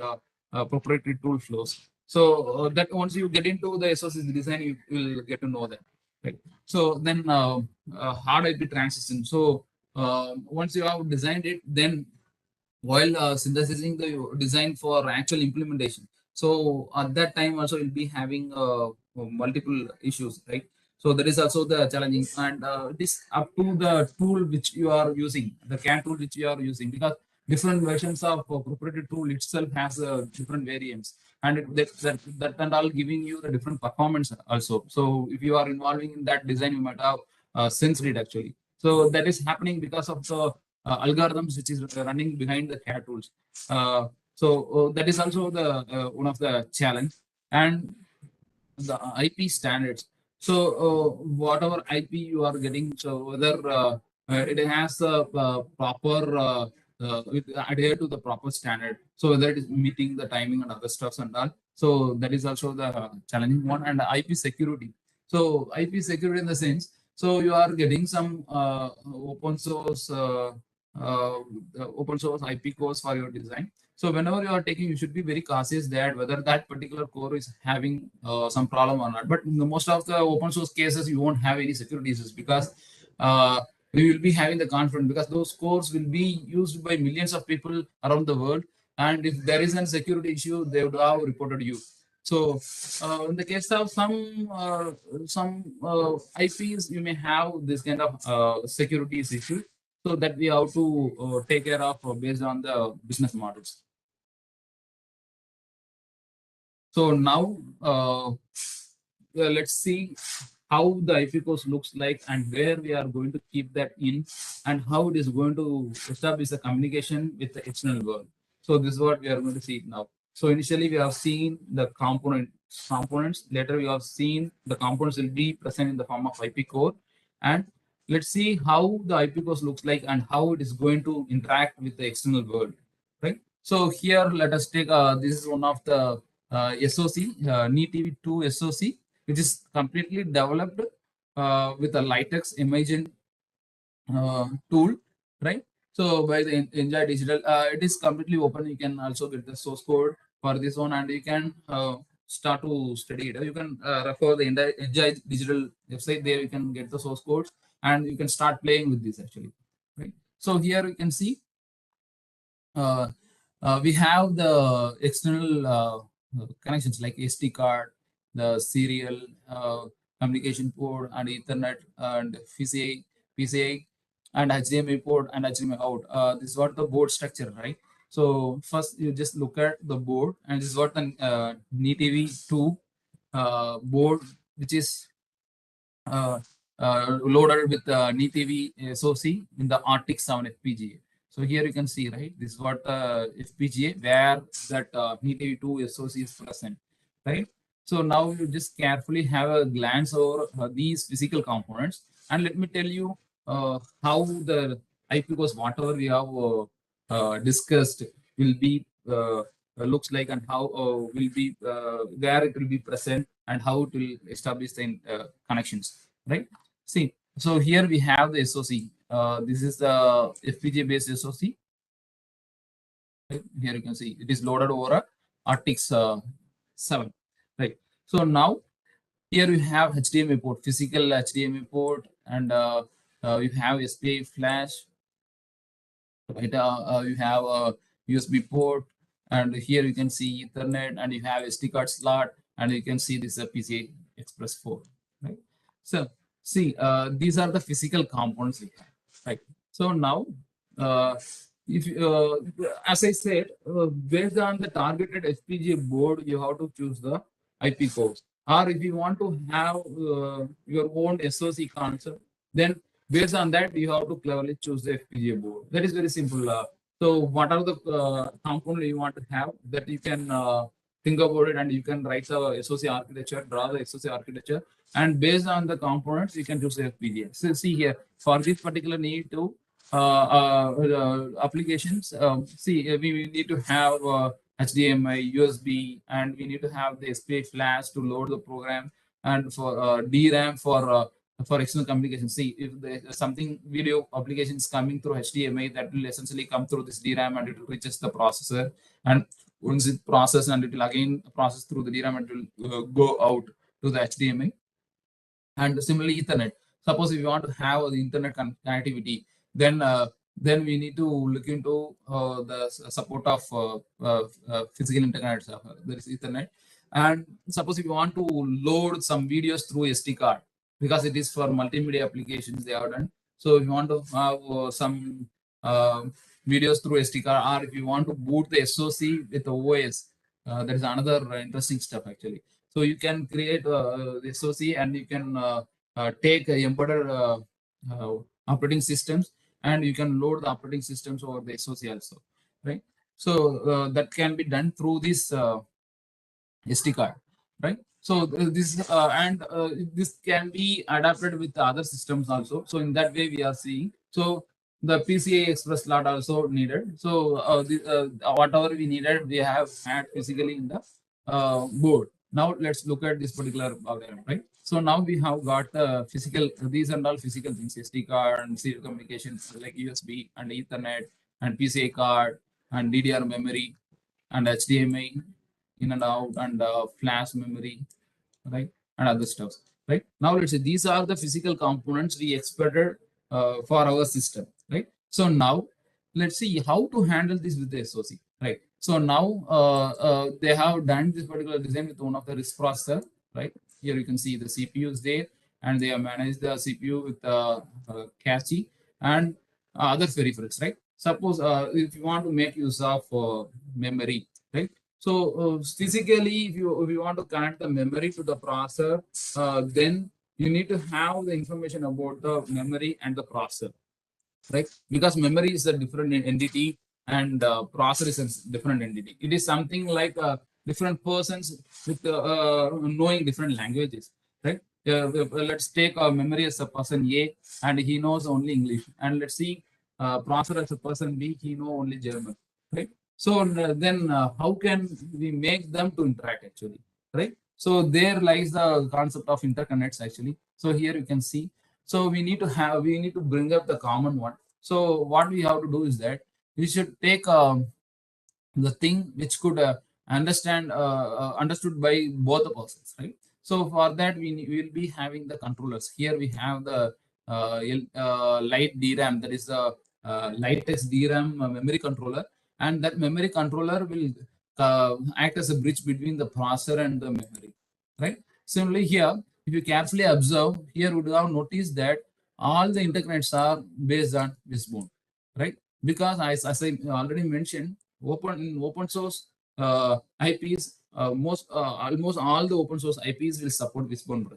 proprietary tool flows. So that once you get into the SOC design, you will get to know that. Right. So then hard IP transition. So once you have designed it, then while synthesizing the design for actual implementation. So at that time also you'll be having multiple issues, right? So that is also the challenging, and this up to the tool which you are using, the CAN tool which you are using, because different versions of proprietary tool itself has different variants, and that and all giving you the different performance also. So if you are involving in that design, you might have sensed it actually. So that is happening because of the algorithms which is running behind the CAD tools. So that is also the one of the challenge, and the IP standards. So whatever IP you are getting, so whether it has a proper it adhere to the proper standard. So whether it is meeting the timing and other stuffs and all. So that is also the challenging one, and IP security. So IP security in the sense, so you are getting some open source open source IP cores for your design. So whenever you are taking, you should be very cautious that whether that particular core is having some problem or not. But in the most of the open source cases, you won't have any security issues because we will be having the confidence, because those cores will be used by millions of people around the world. And if there is a security issue, they would have reported you. So in the case of some IPs, you may have this kind of security issue. So that we have to take care of based on the business models. So now let's see how the IP course looks like and where we are going to keep that in, and how it is going to establish the communication with the external world. So this is what we are going to see now. So initially we have seen the components. Later we have seen the components will be present in the form of IP core, and let's see how the IP course looks like and how it is going to interact with the external world. Right. So here let us take this is one of the SOC, NETV2 SOC, which is completely developed with a Latex imaging tool, right? So by the Enjoy Digital, it is completely open. You can also get the source code for this one, and you can start to study it. You can refer the Enjoy Digital website. There you can get the source codes, and you can start playing with this actually, right? So here you can see uh, we have the external connections like SD card, the serial communication port, and Ethernet, and PCI, and HDMI port and HDMI out. This is what the board structure, right? So first you just look at the board, and this is what the NETV2 board, which is loaded with NETV SoC in the Arctic 7 FPGA. So here you can see, right, this is what FPGA where that NETV2 SoC is present, right? So now you just carefully have a glance over these physical components, and let me tell you how the IP goes, whatever we have discussed will be looks like, and how will be where it will be present, and how it will establish the connections, right? See, so here we have the SoC. This is the FPGA based SoC. Right? Here you can see it is loaded over a RTX 7, right? So now here you have HDMI port, physical HDMI port, and you have SPI flash, right? You have a USB port, and here you can see Ethernet, and you have SD card slot, and you can see this PCI Express 4, right? So see, these are the physical components we have, right? So now, if as I said, based on the targeted FPGA board, you have to choose the IP cores. Or if you want to have your own SoC concept, then based on that, you have to cleverly choose the FPGA board. That is very simple. So what are the components you want to have that you can think about it, and you can write the SoC architecture, draw the SoC architecture, and based on the components, you can choose the FPGA. So see here, for this particular need to applications, we need to have HDMI, USB, and we need to have the SPI flash to load the program, and for DRAM for external communication. See, if there's something video applications coming through HDMI, that will essentially come through this DRAM and it will reaches the processor. And once it process, and it will again process through the DRAM, and it will go out to the HDMI. And similarly, Ethernet. Suppose if you want to have the internet connectivity, then we need to look into the support of physical internet. There is Ethernet. And suppose if you want to load some videos through SD card, because it is for multimedia applications they are done. So if you want to have some videos through SD card, or if you want to boot the SoC with the OS, that is another interesting stuff actually. So you can create the SoC, and you can take embedded operating systems, and you can load the operating systems over the SoC also, right? So that can be done through this SD card, right? So this can be adapted with the other systems also. So in that way we are seeing. So the PCI Express slot also needed. So whatever we needed, we have had physically in the board. Now let's look at this particular diagram, right? So now we have got the physical, these are all physical things, SD card and serial communications like USB and Ethernet and PCI card and DDR memory and HDMI in and out, and flash memory, right? And other stuff, right? Now let's say these are the physical components we expected for our system, right? So now let's see how to handle this with the SoC, right? So now they have done this particular design with one of the RISC processor, right? Here you can see the CPU is there, and they have managed the CPU with cache and other peripherals, right? Suppose if you want to make use of memory, right? So physically, if you want to connect the memory to the processor, then you need to have the information about the memory and the processor, right? Because memory is a different entity, and processor is a different entity. It is something like different persons with knowing different languages, right? Let's take memory as a person A, and he knows only English, and let's see processor as a person B, he know only German, right? So then how can we make them to interact actually, right? So there lies the concept of interconnects actually. So here you can see. So we need to bring up the common one. So what we have to do is that we should take the thing which could understood by both the persons, right? So for that we will be having the controllers. Here we have the light DRAM, that is the Latex DRAM memory controller, and that memory controller will act as a bridge between the processor and the memory, right? Similarly here, if you carefully observe, here you would have noticed that all the interconnects are based on Wishbone, right? Because as I already mentioned, open source IPs, almost all the open source IPs will support Wishbone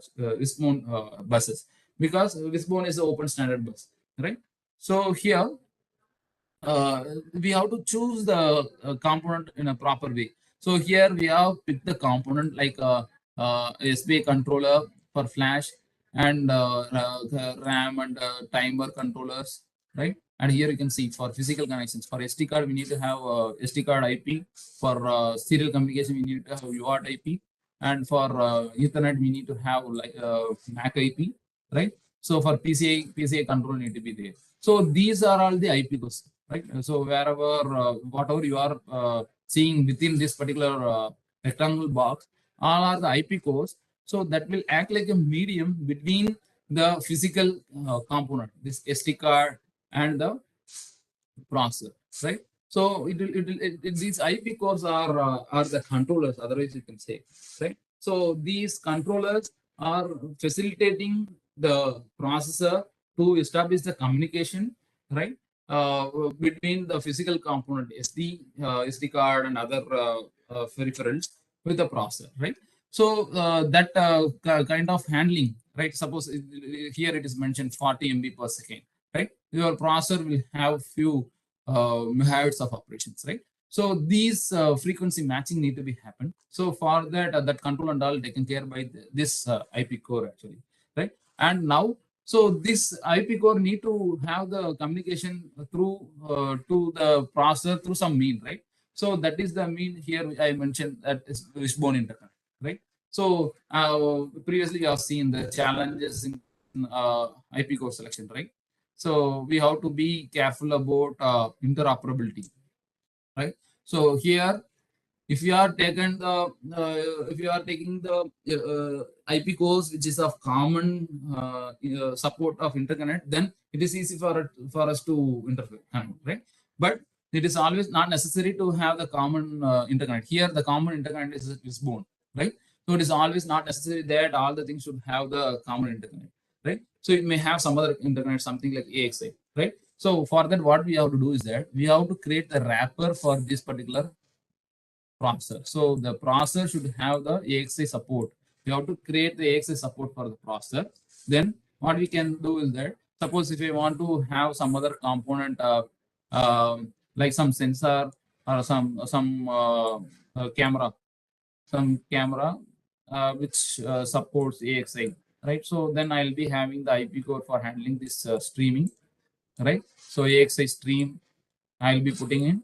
buses, because Wishbone is an open standard bus, right? So here we have to choose the component in a proper way. So here we have picked the component like SPI controller for flash, and RAM and timer controllers, right? And here you can see for physical connections, for SD card we need to have SD card IP. For serial communication we need to have UART IP, and for Ethernet we need to have like MAC IP, right? So for PCI control need to be there. So these are all the IP codes, right? So wherever whatever you are seeing within this particular rectangle box, all are the IP cores. So that will act like a medium between the physical component, this SD card and the processor, right? So these IP cores are the controllers, otherwise you can say, right? So these controllers are facilitating the processor to establish the communication, right? Between the physical component SD card and other peripherals with the processor, right? So that kind of handling right? Suppose here it is mentioned 40 MB per second, right? Your processor will have few megahertz of operations, right? So these frequency matching need to be happen. So for that, that control and all taken care by this IP core actually, right? And now, so this IP core need to have the communication through to the processor through some mean, right? So that is the mean here I mentioned, that is wishbone interconnect, right? So previously you have seen the challenges in IP core selection, right? So we have to be careful about interoperability, right? So here, if you are taken the if you are taking the IP cores which is of common support of interconnect, then it is easy for us to interfere, right? But it is always not necessary to have the common interconnect. Here the common interconnect is born, right? So it is always not necessary that all the things should have the common interconnect, right? So it may have some other interconnect, something like AXI, right? So for that, what we have to do is that we have to create the wrapper for this particular processor. So the processor should have the AXI support. We have to create the AXI support for the processor. Then what we can do is that, suppose if we want to have some other component, like some sensor or some camera which supports AXI, right? So then I'll be having the IP core for handling this streaming, right? So AXI stream I'll be putting in,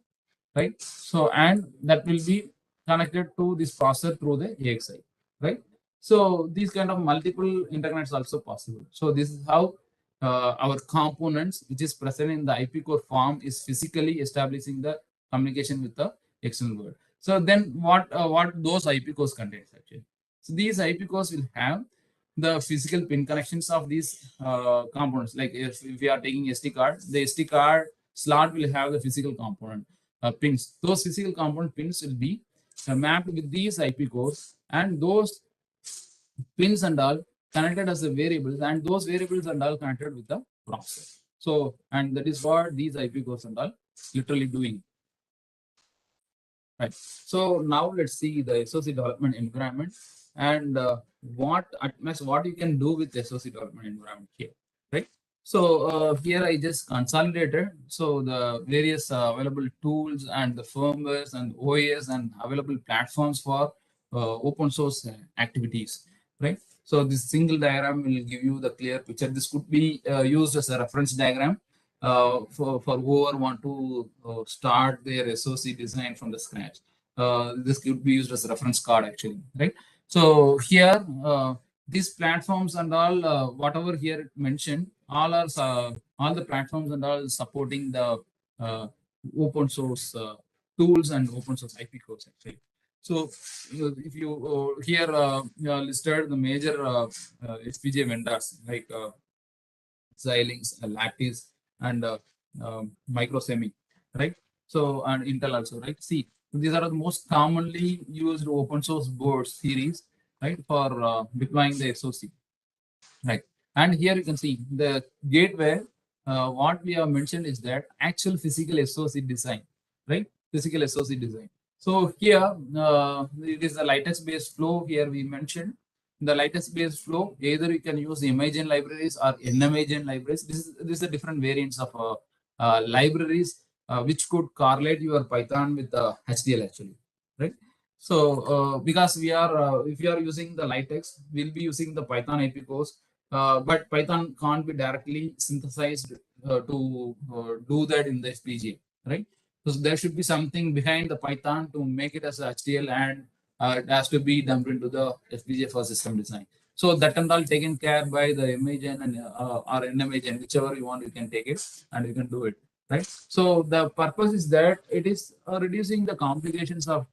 right? So, and that will be connected to this processor through the AXI, right? So these kind of multiple interconnects also possible. So this is how our components, which is present in the IP core form, is physically establishing the communication with the external world. So then what those IP cores contains actually. So these IP cores will have the physical pin connections of these components. Like if we are taking SD card, the SD card slot will have the physical component pins. Those physical component pins will be mapped with these IP cores, and those pins and all connected as the variables, and those variables and all connected with the processor. So, and that is what these IP cores and all literally doing. Right. So now let's see the SOC development environment, and what you can do with the SOC development environment here, right? So here I just consolidated. So the various available tools and the firmwares and OS and available platforms for open source activities, right? So this single diagram will give you the clear picture. This could be used as a reference diagram for whoever want to start their SOC design from the scratch. This could be used as a reference card actually, right? So here, these platforms and all, whatever here mentioned, all are all the platforms and all supporting the open source tools and open source IP cores actually. So if you here listed the major FPGA vendors like Xilinx, Lattice, and Microsemi, right? So, and Intel also, right? See, these are the most commonly used open source board series, right, for deploying the SOC, right? And here you can see the gateway. What we have mentioned is that actual physical SOC design, right? Physical SOC design. So here it is a Latex based flow. Here we mentioned the Latex based flow. Either you can use Imagen libraries or NMAgen libraries. This is the different variants of libraries which could correlate your Python with HDL actually, right? So because we are if you are using the Latex, we'll be using the Python IP cores, but Python can't be directly synthesized to do that in the FPGA, right? So there should be something behind the Python to make it as a HDL, and it has to be dumped into the FPGA for system design. So that and all taken care by the Imagen and or NMAgen, whichever you want, you can take it and you can do it, right? So the purpose is that it is reducing the complications of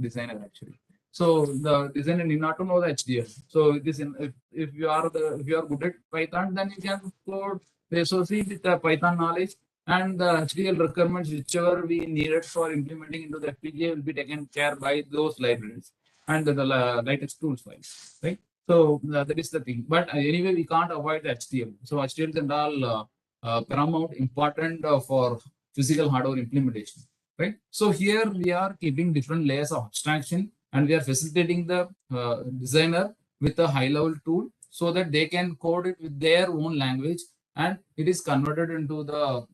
designer actually. So the designer need not to know the HDL. So it is if you are good at Python, then you can code the SOC with the Python knowledge, and the HDL requirements whichever we needed for implementing into the FPGA will be taken care by those libraries and the latest tools files, right? So that is the thing. But anyway, we can't avoid the HDL. So HDL and all paramount important for physical hardware implementation, right? So here we are keeping different layers of abstraction, and we are facilitating the designer with a high level tool so that they can code it with their own language, and it is converted into the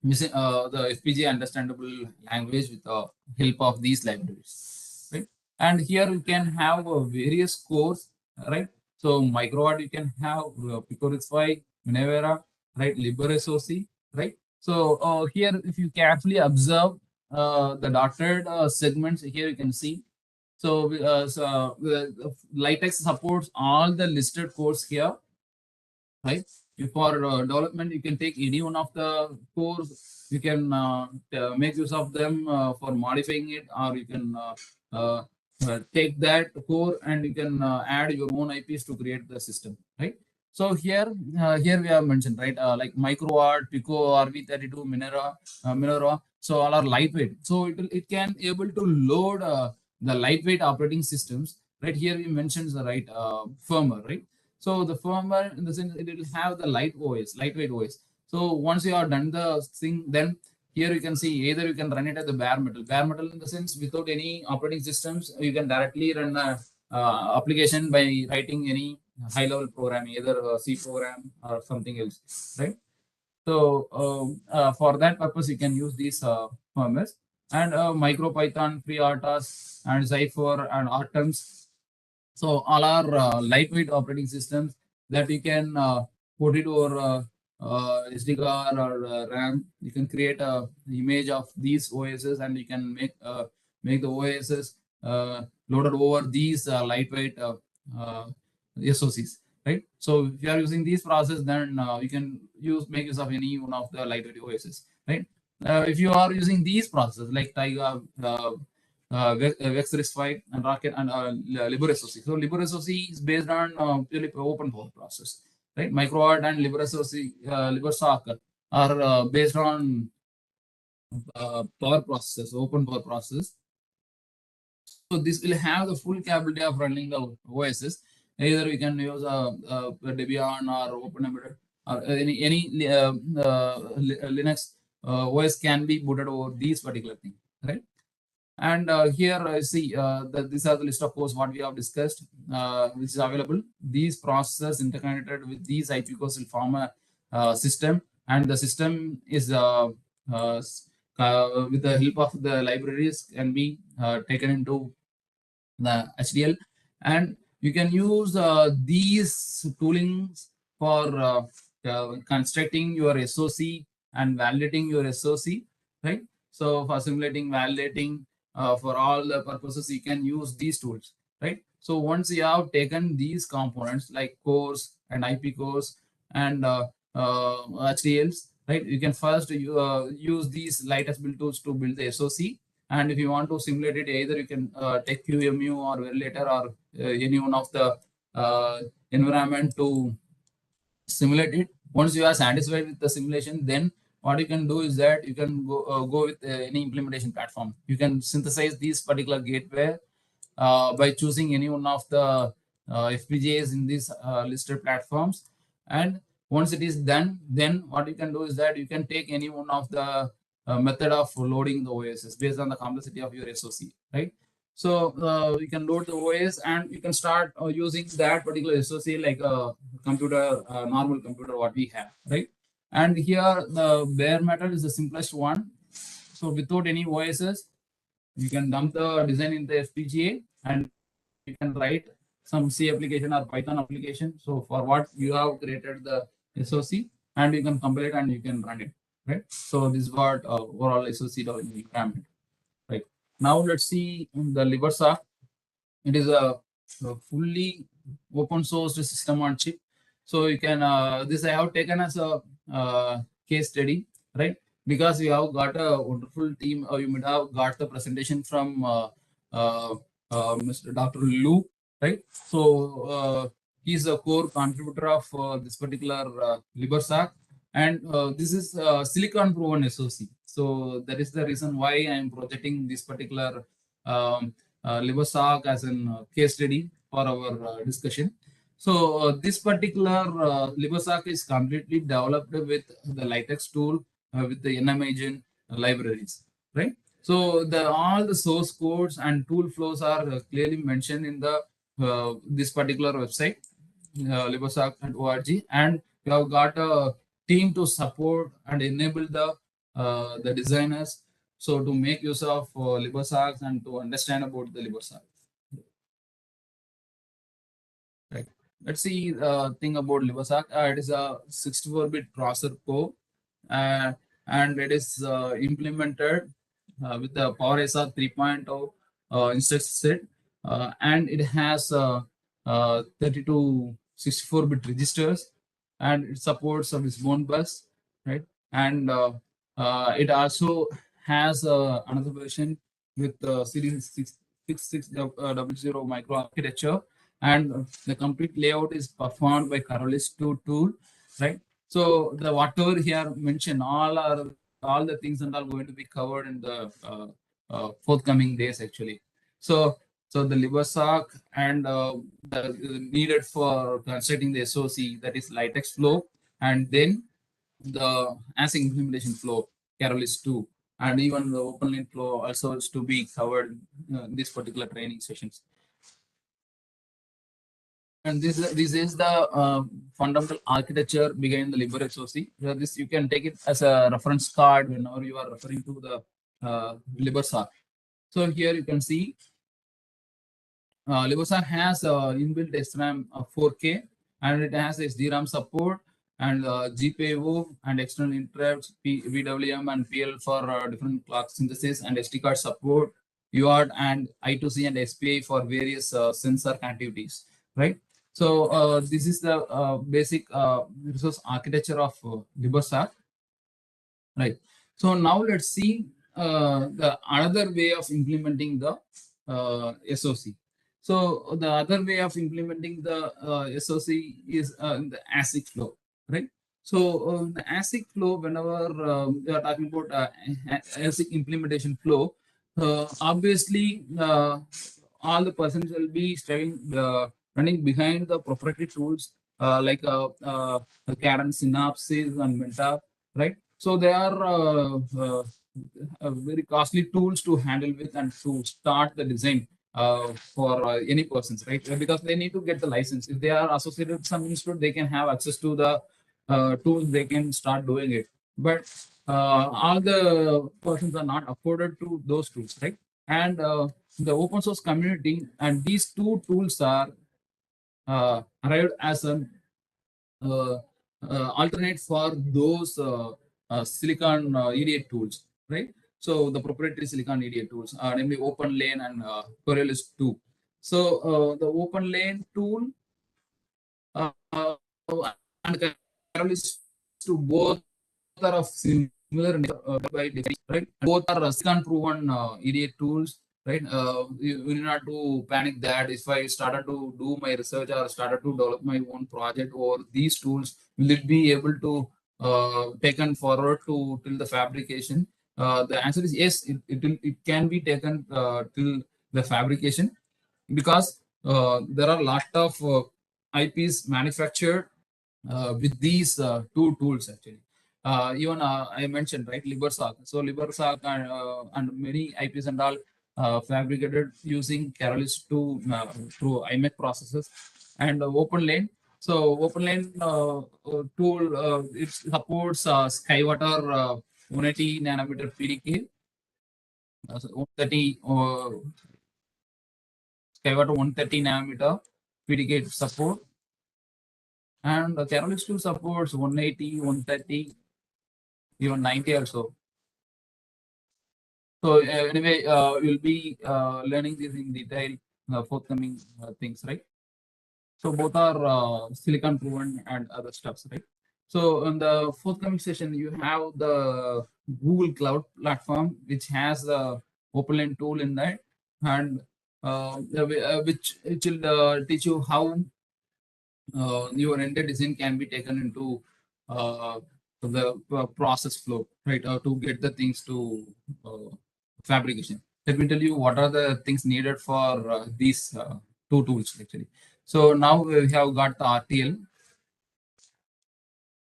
FPGA understandable language with the help of these libraries, right? And here you can have various cores, right? So microwatt you can have Picorify, Minavera, right? LibreSoc, right? So here, if you carefully observe the dotted segments here, you can see. So, Latex supports all the listed cores here, right? If for development, you can take any one of the cores. You can make use of them for modifying it, or you can take that core and you can add your own IPs to create the system, right? So here we have mentioned, right, like microwatt, Pico, RV32, Minera. So all are lightweight. So it can able to load the lightweight operating systems. Right here we mentioned the right firmware, right? So the firmware, in the sense, it will have the lightweight OS. So once you have done the thing, then here you can see either you can run it as the bare metal. Bare metal in the sense without any operating systems, you can directly run a application by writing any high-level program, either a C program or something else, right? So for that purpose, you can use these firmwares, and MicroPython, FreeRTOS, and Cypher and Artems. So all are lightweight operating systems that you can put it over SD card or RAM. You can create a image of these OSs, and you can make the OSs loaded over these lightweight SOCs. Right. So if you are using these process, then you can make use of any one of the lightweight OSs. Right. If you are using these processes like Taiga, Vexris5 and Rocket and LibreSoc. So LibreSoc is based on purely open power process, right? Microwatt and LibreSoc are based on power processes, open power process. So this will have the full capability of running the OSs. Either we can use Debian or OpenEmbedded or any Linux OS can be booted over these particular thing, right? And here I see that these are the list of cores what we have discussed, which is available. These processors interconnected with these IP cores will form a system, and the system is with the help of the libraries can be taken into the HDL, and you can use these toolings for constructing your SOC and validating your SOC, right? So for simulating, validating, for all the purposes, you can use these tools, right? So once you have taken these components like cores and IP cores and HDLs, right? You can first use these lightest build tools to build the SOC. And if you want to simulate it, either you can take QEMU or Verilator or any one of the environment to simulate it. Once you are satisfied with the simulation, then what you can do is that you can go with any implementation platform. You can synthesize these particular gateway by choosing any one of the FPGAs in these listed platforms. And once it is done, then what you can do is that you can take any one of the method of loading the OSs based on the complexity of your SOC, right? So you can load the OS and you can start using that particular SOC like a computer, normal computer what we have, right? And here the bare metal is the simplest one. So without any OSs, you can dump the design in the FPGA and you can write some C application or Python application. So for what you have created the SOC, and you can compile it and you can run it, right? So this is what overall SOC development environment, right? Now let's see the LibreSoc. It is a fully open source system on chip. So you can this I have taken as a case study, right? Because you have got a wonderful team, or you might have got the presentation from Mr. Dr. Lu, right? So he's a core contributor of this particular LibreSoc, and this is silicon proven SOC. So that is the reason why I am projecting this particular LibreSoc as a case study for our discussion. So this particular LibreSoc is completely developed with the Latex tool with the NMagent libraries, right? So all the source codes and tool flows are clearly mentioned in the this particular website. LiberSoc.org, and we have got a team to support and enable the designers so to make use of LiberSoc and to understand about the LiberSoc. Right. Let's see thing about LiberSoc. It is a 64-bit processor core, uh, and it is implemented with the PowerSR 3.0 instruction set, and it has 32 64-bit registers, and it supports of its own bus, right? And it also has another version with Series 66600 micro architecture, and the complete layout is performed by Catalyst 2 tool, right? So the whatever here mentioned, all the things and all going to be covered in the forthcoming days actually. So the LiberSoc and the needed for constructing the SOC, that is Latex Flow, and then the ASIC implementation flow, Catalyst 2, and even the OpenLane flow also is to be covered in this particular training sessions. And this is the fundamental architecture behind the LibreSOC. So this you can take it as a reference card whenever you are referring to the LibreSOC. So here you can see LibreSOC has inbuilt SRAM 4K, and it has SDRAM support and GPIO and external interrupts, PWM and PL for different clock synthesis, and SD card support, UART and I2C and SPI for various sensor connectivities, right? So this is the basic resource architecture of LibreSOC, right? So now let's see the another way of implementing the SOC. So the other way of implementing the SOC is the ASIC flow, right? So the ASIC flow, whenever we are talking about ASIC implementation flow, obviously all the persons will be running behind the proprietary tools like Cadence, Synopsys, and Mentor, right? So they are very costly tools to handle with and to start the design for any persons, right? Because they need to get the license. If they are associated with some institute, they can have access to the tools, they can start doing it. But all the persons are not afforded to those tools, right? And the open source community and these two tools are arrived as an uh, alternate for those silicon EDA tools, right? So the proprietary silicon EDA tools, namely OpenLane and Coriolis 2. So the OpenLane tool and Coriolis 2 both are of similar nature, by design, right? And both are silicon proven EDA tools, right? You need not to panic that if I started to do my research or started to develop my own project over these tools, will it be able to taken forward to till the fabrication? The answer is yes. It can be taken till the fabrication, because there are a lot of IPs manufactured with these two tools actually. Even I mentioned, right, LiberSoc. So LiberSoc and many IPs and all fabricated using Catalyst 2 through IMEC processes and OpenLane. So OpenLane tool, it supports Skywater 180 nanometer PDK, so 130 Skywater 130 nanometer PDK support, and Catalyst 2 supports 180, 130, even 90 also. So anyway, we'll be learning this in detail in the forthcoming things, right? So both are silicon proven and other stuffs, right? So in the forthcoming session, you have the Google Cloud platform, which has the OpenLane tool in that, and which will teach you how your entire design can be taken into the process flow, right? To get the things to fabrication. Let me tell you what are the things needed for these two tools actually. So now we have got the RTL,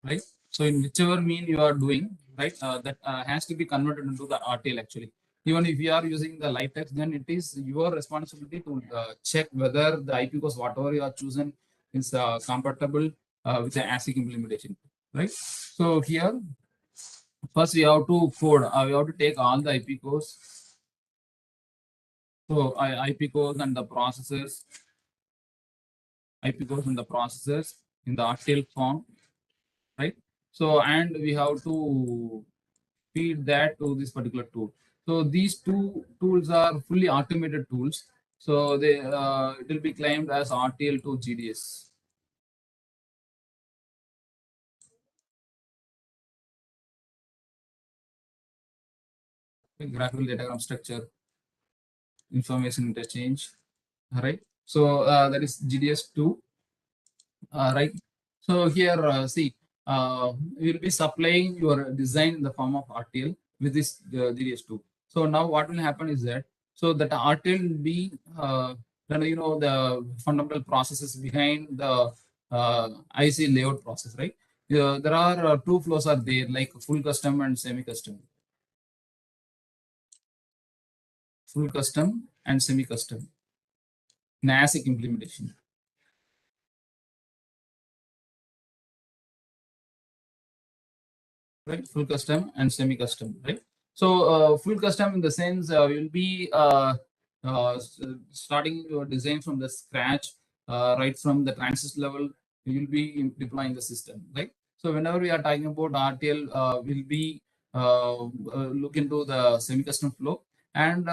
right? So in whichever mean you are doing, right, that has to be converted into the RTL actually. Even if you are using the Latex, then it is your responsibility to check whether the IP course, whatever you are chosen, is compatible with the ASIC implementation, right? So here, first we have to code. We have to take all the IP cores. So IP cores and the processors, IP cores and the processors in the RTL form, right? So and we have to feed that to this particular tool. So these two tools are fully automated tools. So they it will be claimed as RTL to GDS. Graphical datagram structure, information interchange. All right. So that is GDS2. Right. So here, see, we'll be supplying your design in the form of RTL with this GDS2. So now what will happen is that, so that RTL will be, then you know, the fundamental processes behind the IC layout process, right? There are two flows are there, like full custom and semi-custom. Full custom and semi-custom in ASIC implementation. Right, full custom and semi-custom, right? So full custom in the sense you'll be starting your design from the scratch, right from the transistor level, you will be deploying the system, right? So whenever we are talking about RTL, we'll be look into the semi-custom flow, and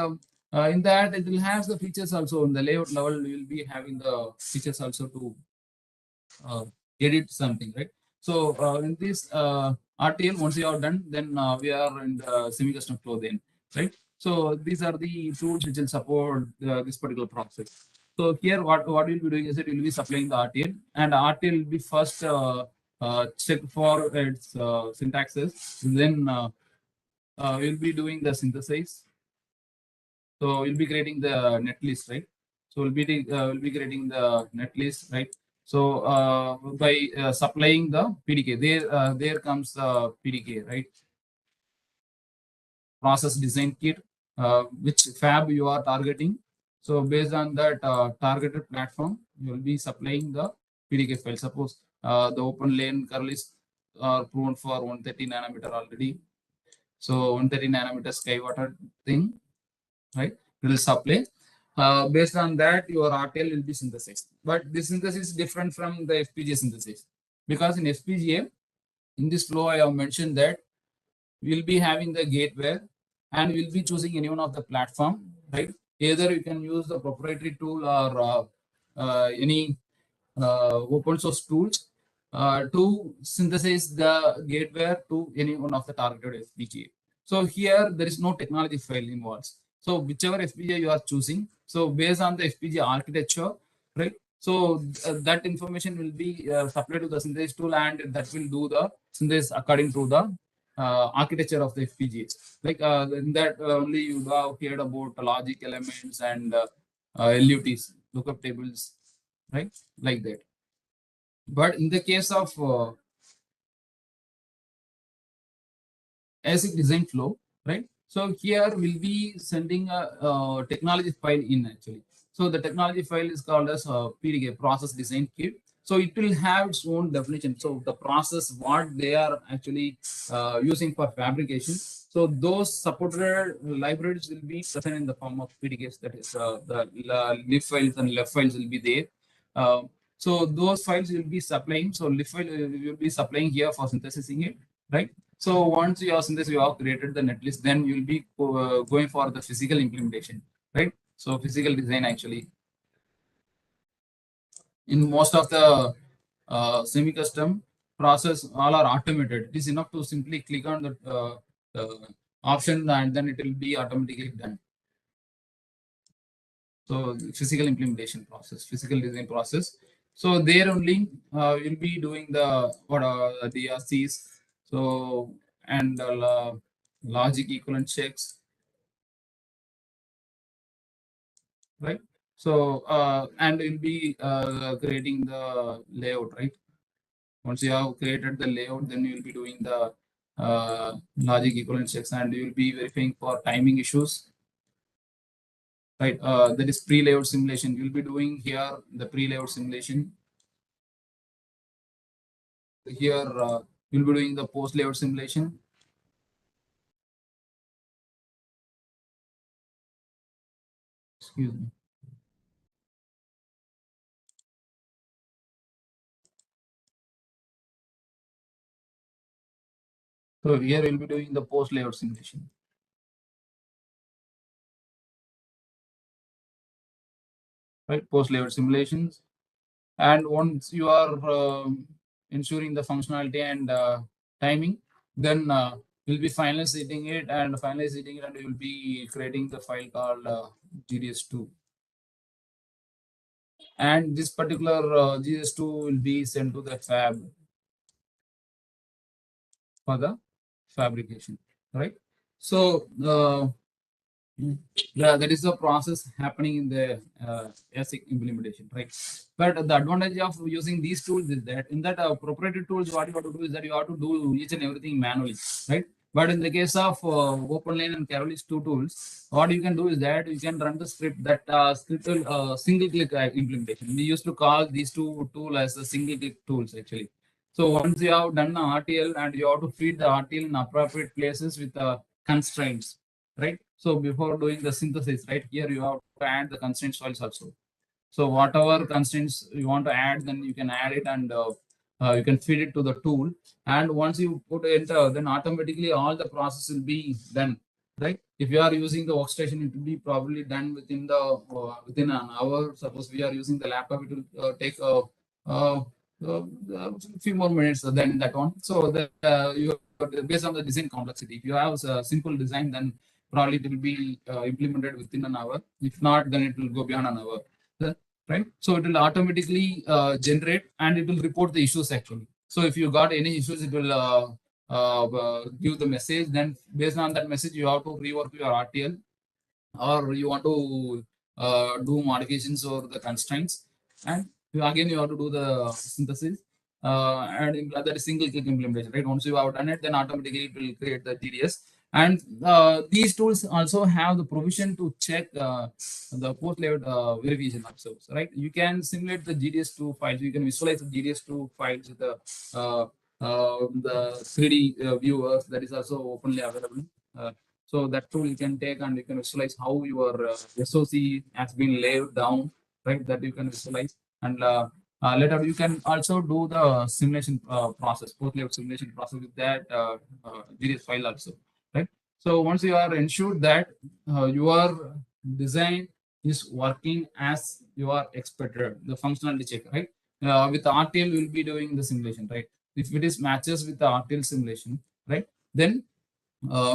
in that it will have the features also. In the layout level, we will be having the features also to edit something, right? So in this RTL, once you are done, then we are in the semi-custom flow then, right? So these are the tools which will support this particular process. So here, what we'll be doing is that we'll be supplying the RTL, and RTL will be first check for its syntaxes, then we'll be doing the synthesis. So we'll be creating the net list, right? So we'll be creating the net list, right? So by supplying the PDK, there comes the PDK, right? Process design kit, which fab you are targeting. So based on that targeted platform, you will be supplying the PDK file. Suppose the open lane curl is proven for 130 nanometer already. So 130 nanometer Skywater thing, right? We will supply. Based on that, your RTL will be synthesized. But this synthesis is different from the FPGA synthesis, because in FPGA, in this flow, I have mentioned that we'll be having the gateway, and we'll be choosing any one of the platform, right? Either you can use the proprietary tool or any open source tools to synthesize the gateway to any one of the targeted FPGA. So here there is no technology file involved. So whichever FPGA you are choosing, so based on the FPGA architecture, right? So that information will be supplied to the synthesis tool, and that will do the synthesis according to the architecture of the FPGAs. Like in that only you have heard about the logic elements and LUTs, lookup tables, right? Like that. But in the case of ASIC design flow, right? So here we'll be sending a technology file in actually. So the technology file is called as PDK, process design kit. So it will have its own definition. So the process, what they are actually using for fabrication. So those supported libraries will be present in the form of PDKs. That is the lib files and left files will be there. So those files will be supplying. So lib file will be supplying here for synthesizing it, right? So once you have synthesis, you have created the netlist, then you'll be going for the physical implementation, right? So physical design actually. In most of the semi-custom process, all are automated. It is enough to simply click on the option, and then it will be automatically done. So physical implementation process, physical design process. So there only you'll be doing the what are the DRCs. So and logic equivalent checks, right? So and you'll be creating the layout, right? Once you have created the layout, then you'll be doing the logic equivalent checks, and you'll be verifying for timing issues, right? That is pre-layout simulation. You'll be doing here the pre-layout simulation. here you'll be doing the post layout simulation. Excuse me. So here we'll be doing the post layout simulation. Right, post layout simulations. And once you are ensuring the functionality and timing, then you'll be finalizing it and you'll be creating the file called GDS2. And this particular GDS2 will be sent to the fab for the fabrication, right? So that is the process happening in the ASIC implementation, right? But the advantage of using these tools is that in that proprietary tools, what you have to do is that you have to do each and everything manually, right? But in the case of OpenLane and Keras 2 tools, what you can do is that you can run the script that script single click implementation. We used to call these two tools as the single click tools actually. So once you have done the RTL and you have to feed the RTL in appropriate places with constraints, right? So before doing the synthesis, right, here you have to add the constraints files also. So whatever constraints you want to add, then you can add it and you can feed it to the tool. And once you put enter, then automatically all the process will be done, right? If you are using the workstation, it will be probably done within the within an hour. Suppose we are using the laptop, it will take uh, few more minutes than that one. So the you based on the design complexity. If you have a simple design, then probably it will be implemented within an hour. If not, then it will go beyond an hour. Right? So it will automatically generate and it will report the issues actually. So if you got any issues, it will give the message. Then based on that message, you have to rework your RTL or you want to do modifications or the constraints. And again, you have to do the synthesis. And that is single click implementation, right? Once you have done it, then automatically it will create the TDS. And these tools also have the provision to check the post layout verification observes, right? You can simulate the GDS2 files. You can visualize the GDS2 files with the 3D viewers that is also openly available. So that tool you can take and you can visualize how your SOC has been laid down, right? That you can visualize. And later you can also do the simulation process, post layout simulation process with that GDS file also, right? So once you are ensured that your design is working as you are expected, the functionality check, right? With the RTL, we'll be doing the simulation, right? If it is matches with the RTL simulation, right? Then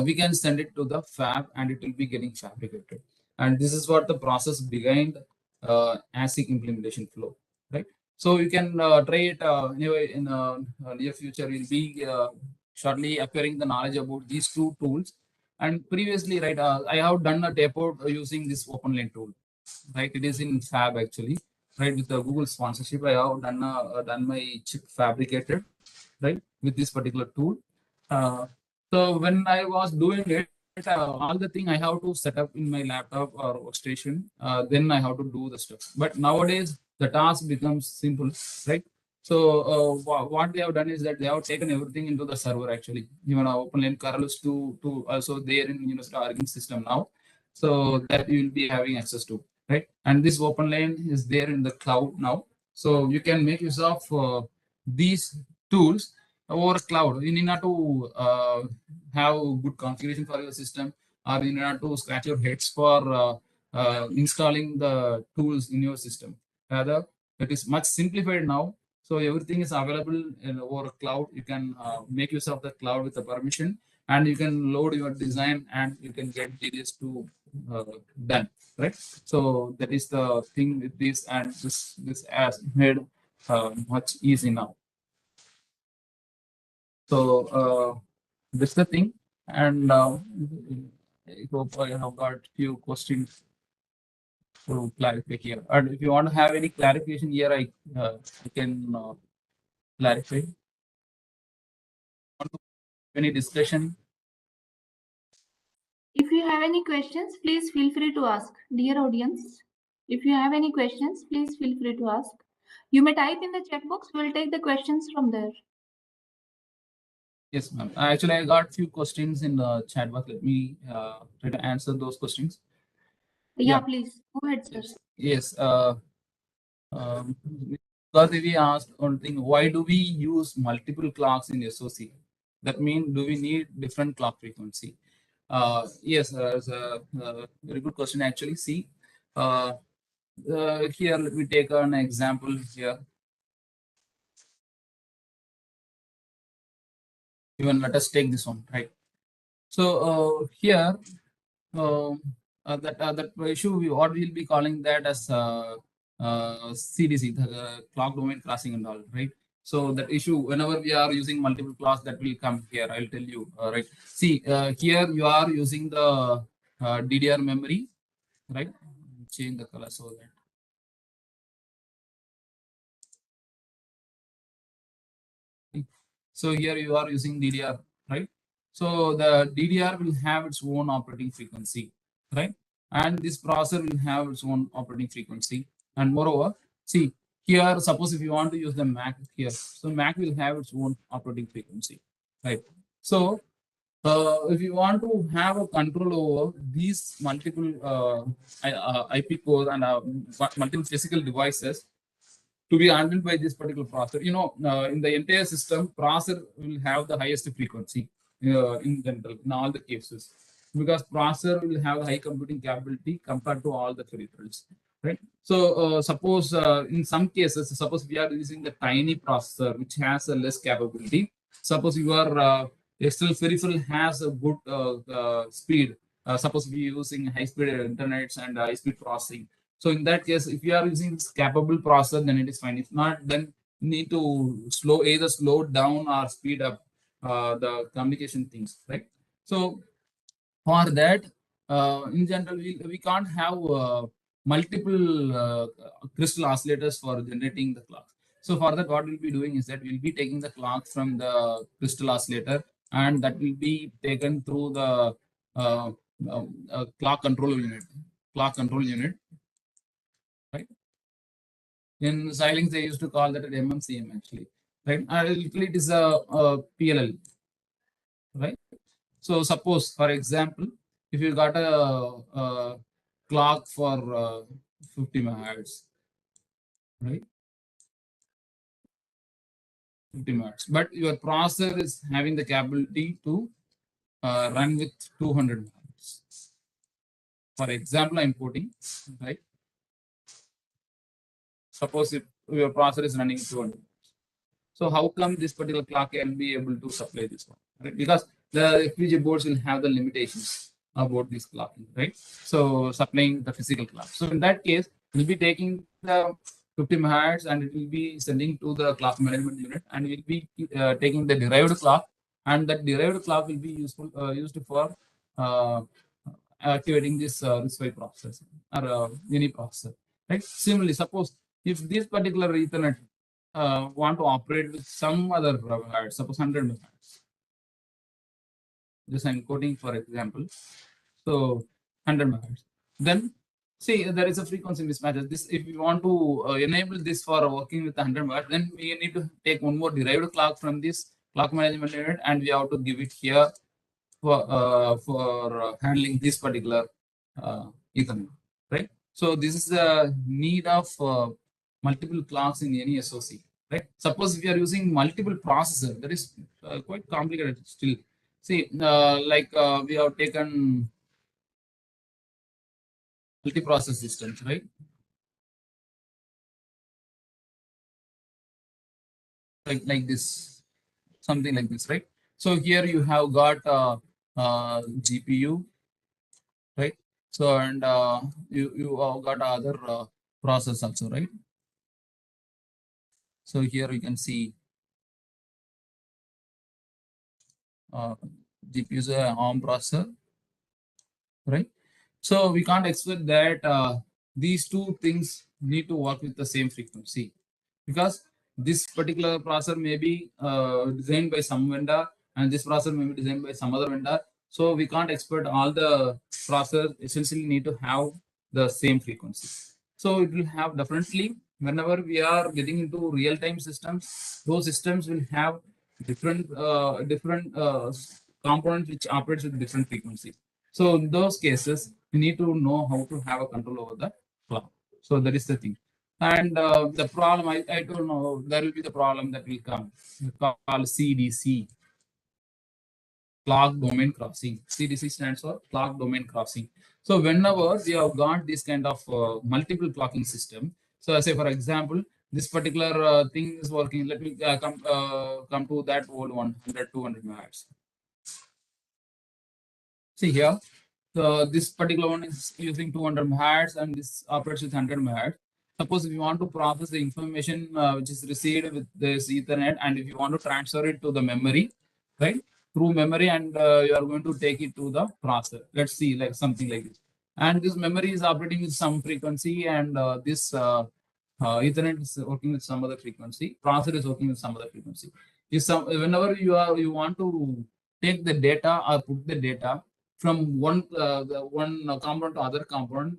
we can send it to the fab and it will be getting fabricated. And this is what the process behind ASIC implementation flow, right? So you can try it anyway in near future. You'll be shortly acquiring the knowledge about these two tools. And previously, right, I have done a tapeout using this OpenLane tool, right? It is in fab actually, right? With the Google sponsorship, I have done my chip fabricated, right, with this particular tool. So when I was doing it, all the thing I have to set up in my laptop or workstation, then I have to do the stuff. But nowadays the task becomes simple, right? So what they have done is that they have taken everything into the server actually. Even our OpenLane Keras to also there in University Oregon system now, so that you will be having access to, right? And this OpenLane is there in the cloud now, so you can make use of these tools over cloud. You need not to have good configuration for your system, or you need not to scratch your heads for installing the tools in your system. Rather, it is much simplified now. So everything is available in over cloud. You can make use of the cloud with the permission, and you can load your design and you can get details to done, right? So that is the thing with this, and this has made much easy now. So that's the thing, and I hope I have got few questions to clarify here. And if you want to have any clarification here, I can clarify. Any discussion? If you have any questions, please feel free to ask. Dear audience, if you have any questions, please feel free to ask. You may type in the chat box. We'll take the questions from there. Yes, ma'am. Actually, I got few questions in the chat box. Let me try to answer those questions. Yeah, please go ahead, sir. Yes. Um, because we asked one thing, why do we use multiple clocks in SOC? That means, do we need different clock frequency? Yes, it's a very good question actually. See, here let me take an example here. Even let us take this one, right? So here, that issue, what we'll be calling that as CDC, the clock domain crossing and all, right? So that issue, whenever we are using multiple clocks, that will come here. I'll tell you, right? See, here you are using the DDR memory, right? Change the color so that. So here you are using DDR, right? So the DDR will have its own operating frequency, right? And this processor will have its own operating frequency. And moreover, see here, suppose if you want to use the Mac here, so Mac will have its own operating frequency, right? So if you want to have a control over these multiple IP cores and multiple physical devices, to be handled by this particular processor. In the entire system, processor will have the highest frequency in general, in all the cases, because processor will have high computing capability compared to all the peripherals, right? So, suppose in some cases, suppose we are using the tiny processor which has a less capability. Suppose your external peripheral has a good speed. Suppose we are using high-speed internets and high-speed processing. So in that case, if you are using this capable processor, then it is fine. If not, then you need to either slow down or speed up the communication things, right? So for that, in general, we can't have multiple crystal oscillators for generating the clock. So for that, what we'll be doing is that we'll be taking the clock from the crystal oscillator, and that will be taken through the clock control unit. Right? In Xilinx, they used to call that an MMCM actually, right? It is a PLL, right? So suppose, for example, if you got a clock for 50 megahertz, right? 50 megahertz, but your processor is having the capability to run with 200 megahertz. For example, I'm putting, right? Suppose if your processor is running 200. So how come this particular clock can be able to supply this one? Right? Because the FPGA boards will have the limitations about this clocking, right? So supplying the physical clock. So in that case, we'll be taking the 50 megahertz and it will be sending to the clock management unit, and we'll be taking the derived clock, and that derived clock will be used for uh, activating this RISC-V processor or any processor, right? Similarly, suppose if this particular Ethernet want to operate with some other megahertz, suppose 100 megahertz. Just I'm quoting for example. So 100 megahertz. Then see there is a frequency mismatch. This if we want to enable this for working with 100 megahertz, then we need to take one more derived clock from this clock management unit, and we have to give it here for handling this particular Ethernet, right? So this is the need of multiple clocks in any SOC, right? Suppose if you are using multiple processors, that is quite complicated still. See, like we have taken multi-process systems, right? Like this, something like this, right? So here you have got GPU, right? So and you have got other process also, right? So here you can see GPU is a ARM processor, right? So we can't expect that these two things need to work with the same frequency, because this particular processor may be designed by some vendor and this processor may be designed by some other vendor. So we can't expect all the processors essentially need to have the same frequency. So it will have definitely, whenever we are getting into real-time systems, those systems will have different components which operates with different frequency. So in those cases, you need to know how to have a control over the clock. So that is the thing. And the problem, I don't know, there will be the problem that will come called CDC, clock domain crossing. CDC stands for clock domain crossing. So whenever we have got this kind of multiple clocking system, so I say for example, this particular thing is working. Let me come to that old one, 100, 200 megahertz. See here, this particular one is using 200 megahertz and this operates with 100 megahertz. Suppose if you want to process the information which is received with this Ethernet, and if you want to transfer it to the memory, right, through memory, and you are going to take it to the processor. Let's see, like something like this. And this memory is operating with some frequency, and this Ethernet is working with some other frequency. Processor is working with some other frequency. Whenever you want to take the data or put the data from one component to other component,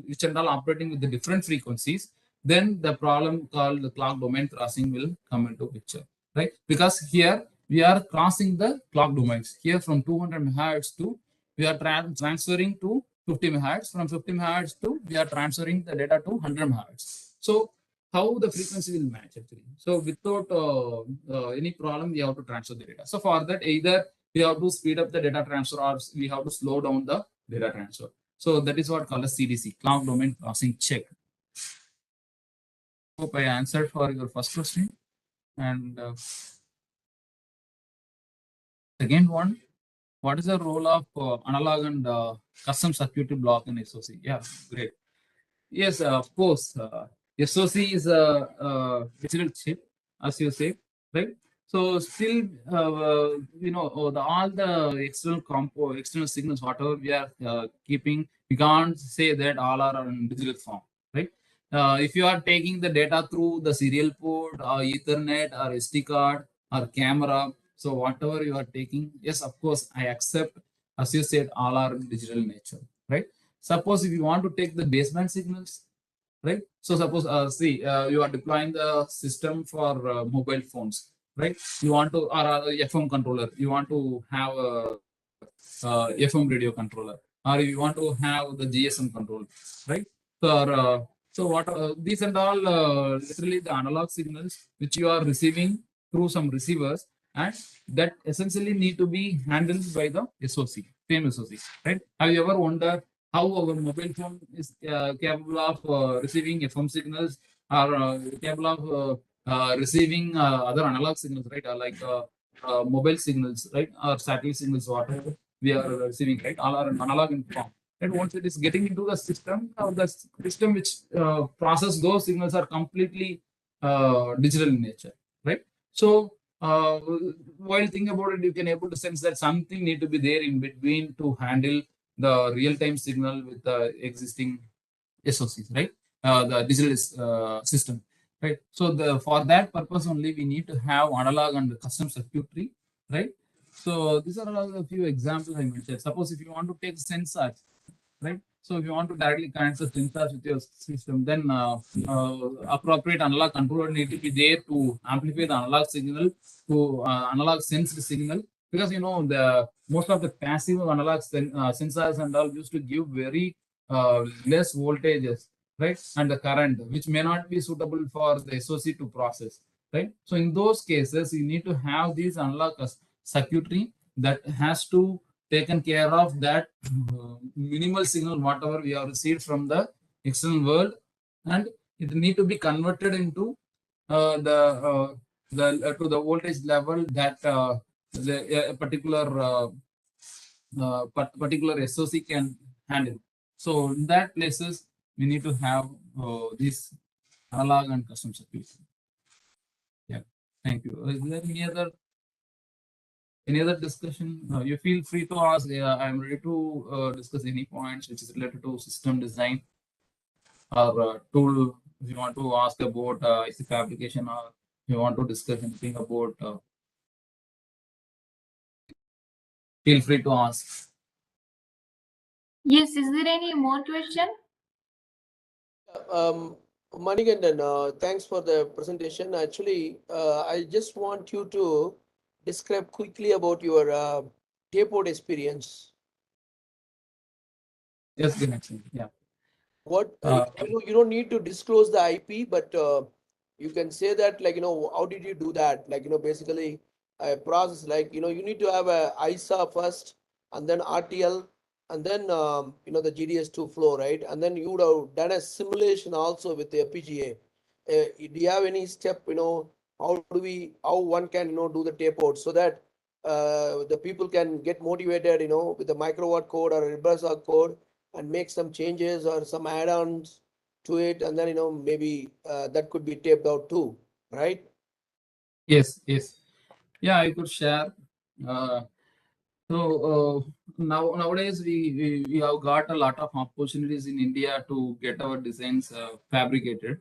which are all operating with the different frequencies, then the problem called the clock domain crossing will come into picture, right? Because here we are crossing the clock domains. Here from 200 megahertz to we are transferring to 50 megahertz. From 50 megahertz to we are transferring the data to 100 megahertz. So how the frequency will match actually? So without any problem, we have to transfer the data. So for that, either we have to speed up the data transfer or we have to slow down the data transfer. So that is what called as CDC, clock domain crossing check. Hope I answered for your first question. And second one, what is the role of analog and custom circuitry block in SOC? Yeah, great. Yes, of course. SOC is a digital chip, as you say, right? So still, all the external signals, whatever we are keeping, we can't say that all are in digital form, right? If you are taking the data through the serial port or Ethernet or SD card or camera, so whatever you are taking, yes, of course, I accept, as you said, all are in digital nature, right? Suppose if you want to take the baseband signals, right? So suppose, you are deploying the system for mobile phones, right? You want to, or FM controller, you want to have a FM radio controller, or you want to have the GSM control, right? So what these and all literally the analog signals which you are receiving through some receivers, and that essentially need to be handled by the SOC, same SOC, right? Have you ever wondered how our mobile phone is capable of receiving FM signals, or capable of receiving other analog signals, right? Mobile signals, right? Or satellite signals, whatever we are receiving, right? All are analog in form. And once it is getting into the system which process those signals are completely digital in nature, right? So while thinking about it, you can able to sense that something need to be there in between to handle the real-time signal with the existing SOCs, right? The digital system, right? So for that purpose only, we need to have analog and custom circuitry, right? So these are all a few examples I mentioned. Suppose if you want to take sensors, right? So if you want to directly connect the sensors with your system, then appropriate analog controller need to be there to amplify the analog signal to analog sensed signal, because the most of the passive analog sensors and all used to give very less voltages, right? And the current, which may not be suitable for the SOC to process, right? So in those cases, you need to have these analog circuitry that has to taken care of that minimal signal whatever we have received from the external world, and it need to be converted into to the voltage level that a particular SOC can handle. So in that places we need to have this analog and custom circuits. Yeah, thank you. Is there any other discussion? You feel free to ask. I'm ready to discuss any points which is related to system design or tool. If you want to ask about IC fabrication, or you want to discuss anything about, feel free to ask. Yes, is there any more question? Um, Manikandan, thanks for the presentation. Actually, I just want you to describe quickly about your tapeout experience. Yes, Dinesh. Yeah. What Uh, you don't need to disclose the IP, but you can say that, like, how did you do that? Like, basically a process, like, you need to have a ISA first, and then RTL, and then the GDS2 flow, right? And then you would have done a simulation also with the FPGA. Do you have any step, how one can, do the tape out, so that the people can get motivated, with the microwatt code or a reverse code, and make some changes or some add-ons to it, and then maybe that could be taped out too, right? yes, yes. Yeah, I could share. Uh, So nowadays we have got a lot of opportunities in India to get our designs fabricated.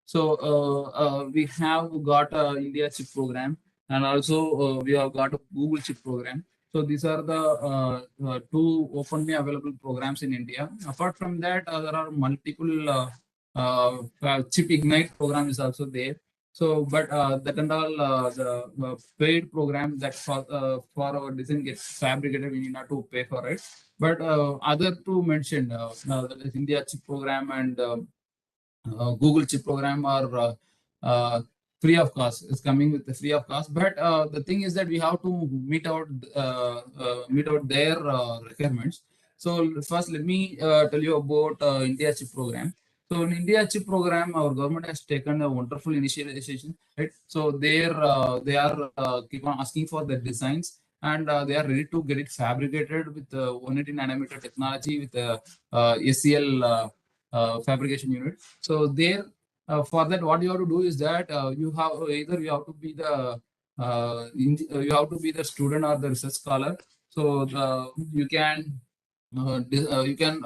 So we have got a India chip program, and also we have got a Google chip program. So these are the two openly available programs in India. Apart from that, there are multiple chip ignite program is also there. So, but that and all, the paid program that for our design gets fabricated, we need not to pay for it. But other two mentioned, that is India chip program and Google chip program are free of cost. It's coming with the free of cost. But the thing is that we have to meet out their requirements. So first, let me tell you about India chip program. So in India chip program, our government has taken a wonderful initiative, right? So they are keep on asking for the designs, and they are ready to get it fabricated with 180 nanometer technology with SCL fabrication unit. So there, for that, what you have to do is that you have either you have to be the you have to be the student or the research scholar. So you can you can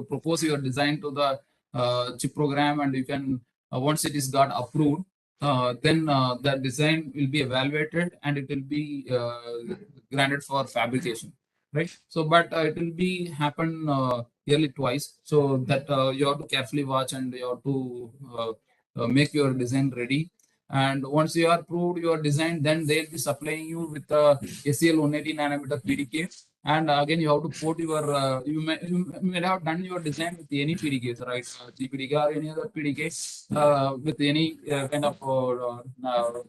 propose your design to the chip program, and you can once it is got approved, then that design will be evaluated and it will be granted for fabrication, right? So but it will be happen yearly twice, so that you have to carefully watch, and you have to make your design ready. And once you are approved your design, then they'll be supplying you with the SCL 180 nanometer PDK. And again, you have to put your you may have done your design with any PDKs, right? GPDK or any other PDK with any kind of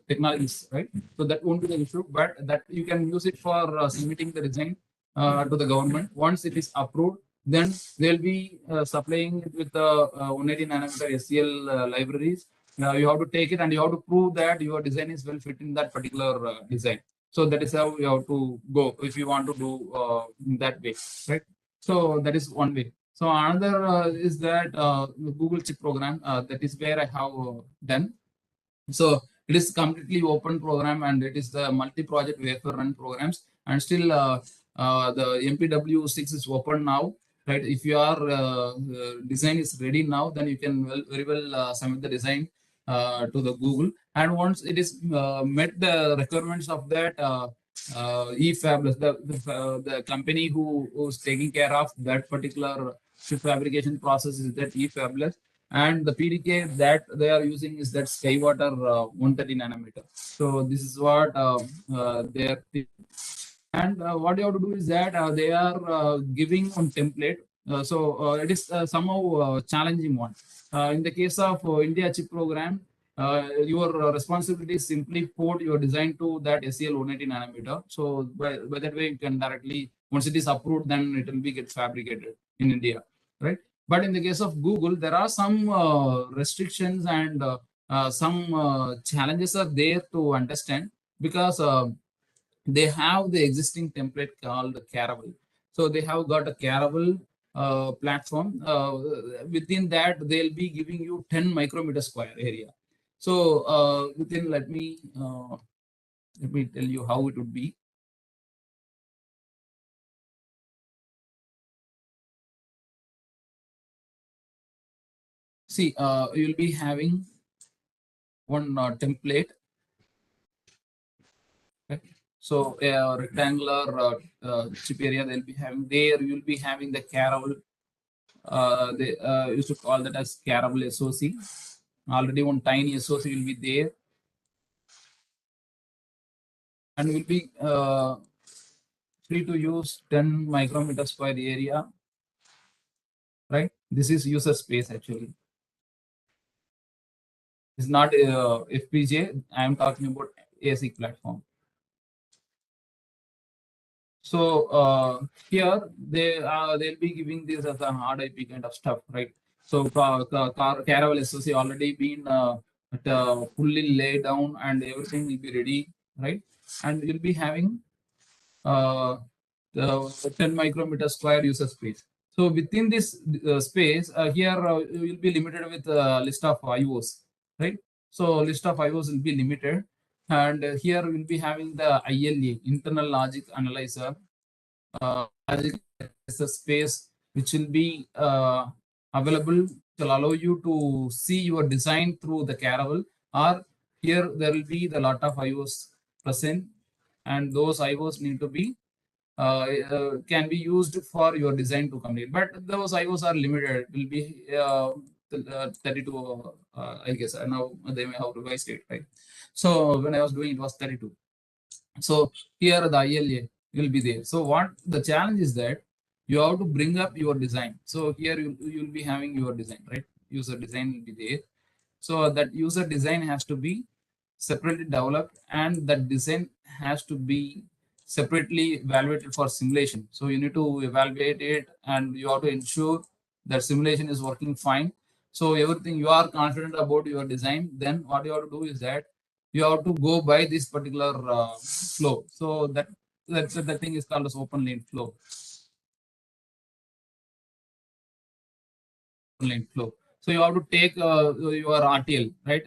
technologies, right? So that won't be the issue, but that you can use it for submitting the design to the government. Once it is approved, then they'll be supplying it with the 180 nanometer SCL libraries. You have to take it and you have to prove that your design is well fit in that particular design. So that is how you have to go if you want to do in that way, right? So that is one way. So another is that the Google chip program. That is where I have done. So it is completely open program, and it is the multi-project wafer run programs. And still, the MPW6 is open now, right? If your design is ready now, then you can very well submit the design to the Google. And once it is met the requirements of that eFabless, the company who's taking care of that particular chip fabrication process is that eFabless, and the PDK that they are using is that Skywater 130 nanometer. So this is what they are. And what you have to do is that they are giving one template. So it is somehow challenging one. In the case of India chip program, your responsibility is simply port your design to that SCL 180 nanometer. So by that way, you can directly, once it is approved, then it will be get fabricated in India, right? But in the case of Google, there are some restrictions and some challenges are there to understand, because they have the existing template called Caravelle. So they have got a Caravelle platform. Within that, they'll be giving you 10 micrometer square area. So within, let me tell you how it would be. See, you'll be having one template. Okay. So a rectangular chip area they'll be having there. You'll be having the Caravelle. They used to call that as Caravelle SoC. already one tiny SOC will be there, and will be free to use 10 micrometer square area, right? This is user space actually. It's not FPGA. I am talking about ASIC platform. So here they'll be giving this as a hard IP kind of stuff, right? So Caravelle SoC already been fully laid down and everything will be ready, right? And you'll be having the 10 micrometer square user space. So within this space, here you will be limited with list of IOs, right? So list of IOs will be limited, and here we'll be having the ILA, internal logic analyzer, logic is a space which will be available to allow you to see your design through the Caravelle, or here there will be the lot of IOs present, and those IOs need to be can be used for your design to complete. But those IOs are limited, will be 32, I guess. Now they may have revised it, right? So when I was doing it was 32. So here the ILA will be there. So what the challenge is that you have to bring up your design. So here you'll be having your design, right? User design will be there. So that user design has to be separately developed, and that design has to be separately evaluated for simulation. So you need to evaluate it, and you have to ensure that simulation is working fine. So everything you are confident about your design, then what you have to do is that you have to go by this particular flow. So that's the thing is called as open lane flow. Lane flow. So you have to take your RTL, right?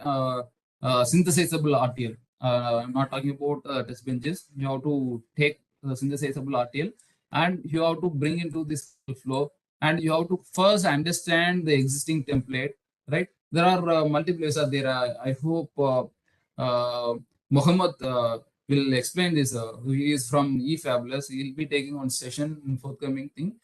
Synthesizable RTL. I'm not talking about test benches. You have to take synthesizable RTL, and you have to bring into this flow, and you have to first understand the existing template, right? There are multiple are there. I hope Mohammed will explain this. He is from eFabulous. He'll be taking on session in forthcoming thing.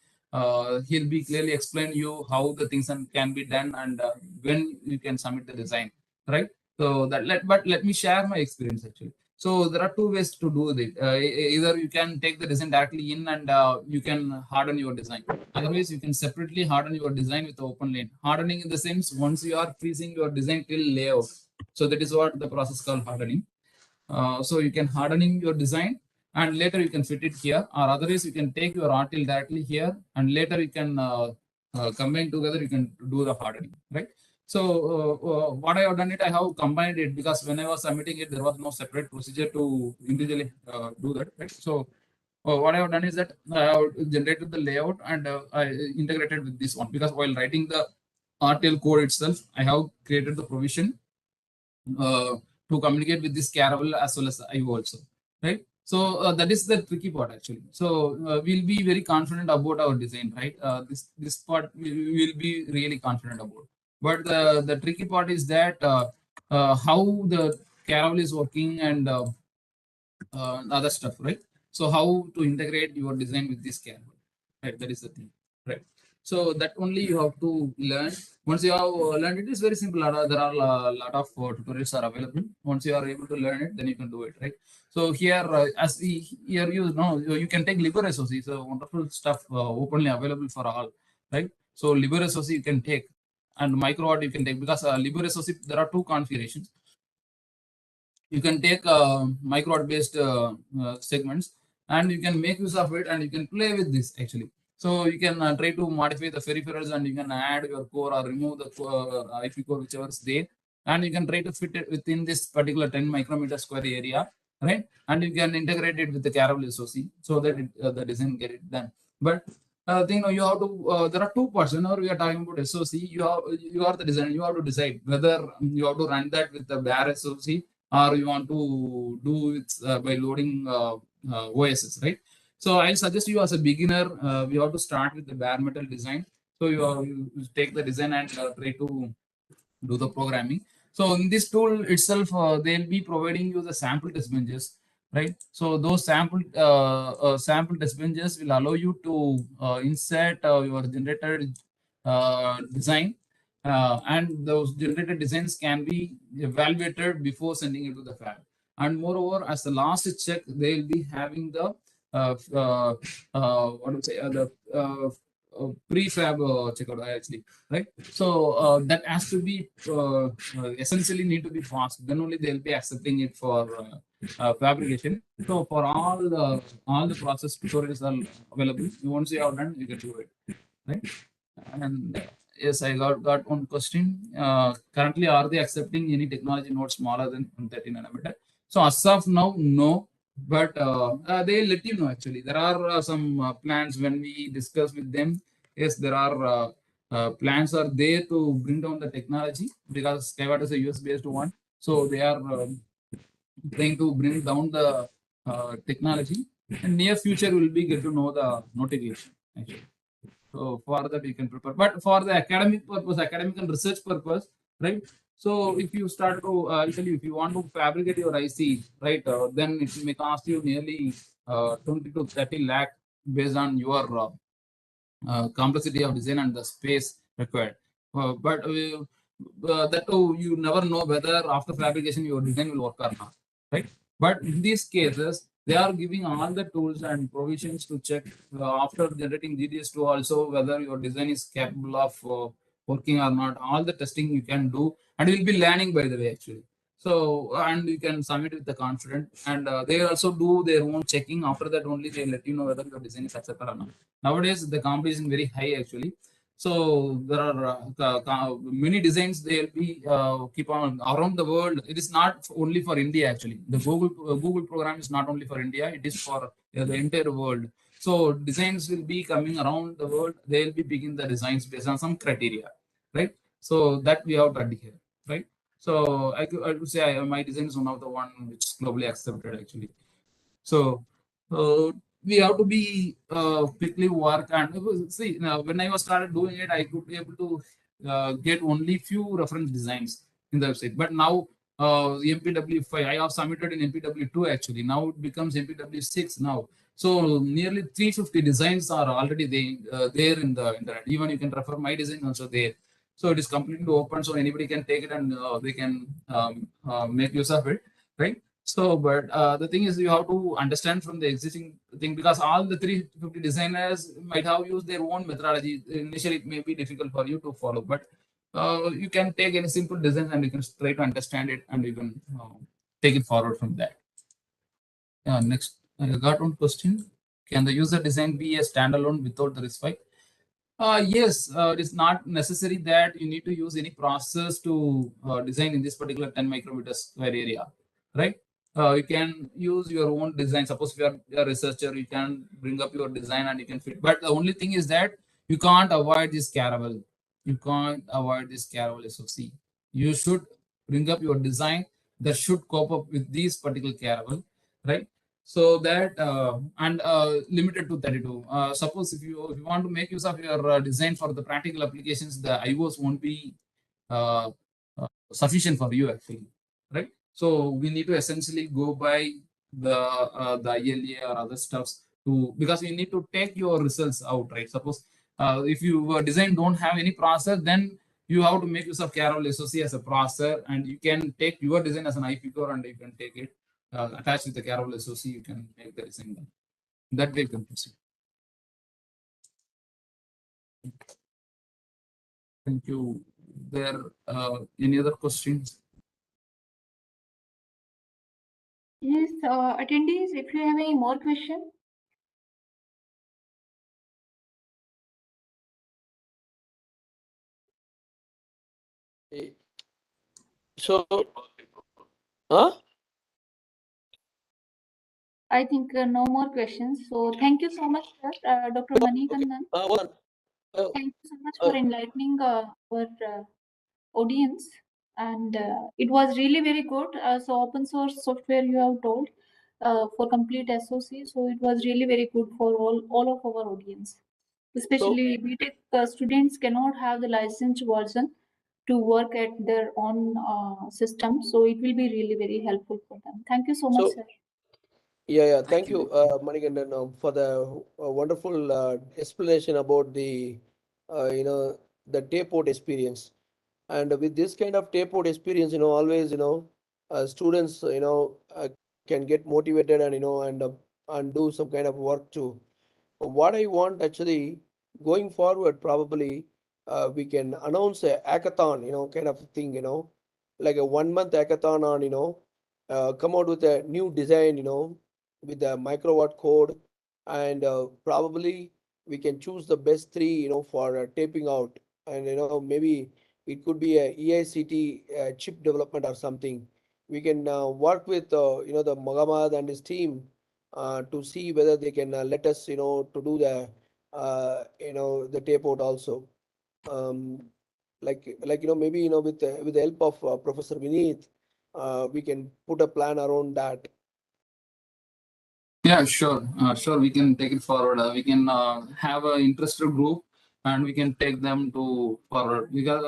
He'll be clearly explain you how the things can be done, and when you can submit the design, right? So but let me share my experience actually. So there are two ways to do it. Either you can take the design directly in, and you can harden your design. Otherwise, you can separately harden your design with the open lane. Hardening in the sense, once you are freezing your design till layout. So that is what the process called hardening. So you can hardening your design, and later you can fit it here, or otherwise you can take your RTL directly here, and later you can combine together, you can do the hardening, right? So what I have done it, I have combined it, because when I was submitting it, there was no separate procedure to individually do that, right? So what I have done is that I have generated the layout, and I integrated with this one, because while writing the RTL code itself, I have created the provision to communicate with this Caravelle as well as IO also, right? So that is the tricky part actually. So we'll be very confident about our design, right? This part we will be really confident about. But the tricky part is that how the Caravelle is working, and other stuff, right? So how to integrate your design with this Caravelle, right? That is the thing, right? So that only you have to learn. Once you have learned it, is very simple. There are a lot of tutorials are available. Once you are able to learn it, then you can do it, right? So here, here you know, you can take LibreSoc. It's a wonderful stuff, openly available for all, right? So LibreSoc you can take, and MicroArt you can take, because LibreSoc there are two configurations. You can take micro based segments, and you can make use of it, and you can play with this actually. So you can try to modify the peripherals, and you can add your core or remove the IP core, whichever is there, and you can try to fit it within this particular 10 micrometer square area, right? And you can integrate it with the Caravelle SoC, so that the design get it done. But thing, you have to. There are two parts. Whenever we are talking about SoC, you are the designer. You have to decide whether you have to run that with the bare SoC, or you want to do it by loading OSs, right? So I suggest you as a beginner, we have to start with the bare metal design. So you take the design and try to do the programming. So in this tool itself, they'll be providing you the sample test benches, right? So those sample test benches will allow you to insert your generated design, and those generated designs can be evaluated before sending it to the fab. And moreover, as the last check, they will be having the what do you say the prefab checkout actually, right? So that has to be essentially need to be fast. Then only they'll be accepting it for fabrication. So for all the process tutorials are available. Once you have done, you can do it, right? And yes, I got one question. Currently, are they accepting any technology node smaller than 130 nanometer? So as of now, no. But they let you know actually. There are some plans when we discuss with them. Yes, there are plans are there to bring down the technology because Skyward is a US based one. So they are trying to bring down the technology. In near future, we'll be get to know the notification actually. So for that you can prepare. But for the academic purpose, academic and research purpose, right? So if you start to actually if you want to fabricate your IC, right, then it may cost you nearly 20 to 30 lakh based on your complexity of design and the space required. But that too, you never know whether after fabrication your design will work or not, right? But in these cases, they are giving all the tools and provisions to check after generating GDS2 also whether your design is capable of working or not. All the testing you can do, and you'll be learning by the way actually. So and you can submit with the confidence, and they also do their own checking. After that, only they let you know whether your design is accepted or not. Nowadays, the competition is very high actually. So there are many designs they'll be keep on around the world. It is not only for India actually. The Google program is not only for India. It is for the entire world. So designs will be coming around the world. They'll be picking the designs based on some criteria, right? So that we have to adhere, right? So I would say my design is one of the one which is globally accepted actually. So we have to be quickly work and see now when I was started doing it, I could be able to get only few reference designs in the website. But now MPW5, I have submitted in MPW2 actually. Now it becomes MPW6 now. So nearly 350 designs are already there in the internet. Even you can refer my design also there. So it is completely open, so anybody can take it and they can make use of it, right? So, but the thing is, you have to understand from the existing thing because all the 350 designers might have used their own methodology. Initially, it may be difficult for you to follow, but you can take any simple design and you can try to understand it and you can take it forward from that. Next, I got one question. Can the user design be a standalone without the RISC-V? Yes, it is not necessary that you need to use any process to design in this particular 10 micrometer square area, right? You can use your own design. Suppose if you are a researcher, you can bring up your design and you can fit. But the only thing is that you can't avoid this Caravelle. You can't avoid this Caravelle SOC. You should bring up your design that should cope up with these particular Caravelle, right? So that and limited to 32. Suppose if you want to make use of your design for the practical applications, the IOs won't be uh, sufficient for you actually, right? So we need to essentially go by the ILA or other stuffs to because we need to take your results out, right? Suppose if your design don't have any process, then you have to make use of Caravelle SOC as a processor, and you can take your design as an IP core and you can take it attached with the Caravelle SOC, you can make the design done. That way you can proceed. Thank you. There any other questions? Yes, attendees, if you have any more questions. So, huh? I think no more questions. So thank you so much, sir, Dr. Okay. Manikandan. Hold on. Thank you so much for enlightening our audience. And it was really very good. So open source software you have told for complete SOC. So it was really very good for all of our audience. Especially BTech students cannot have the licensed version to work at their own system. So it will be really very helpful for them. Thank you so much, So, sir. yeah. Thank you, Manikandan, for the wonderful explanation about the, the tape out experience. And with this kind of tapeout experience, always, students, can get motivated and, and do some kind of work too. What I want actually going forward, probably we can announce a hackathon, kind of thing, like a 1 month hackathon on, come out with a new design, with the microwatt code, and probably we can choose the best three, for taping out, and maybe it could be a EICT chip development or something. We can work with the Mohammad and his team to see whether they can let us, to do the tape out also. Um, maybe with the help of Professor Vineet, we can put a plan around that. Yeah, sure. Sure, we can take it forward. We can have an interested group and we can take them to forward because,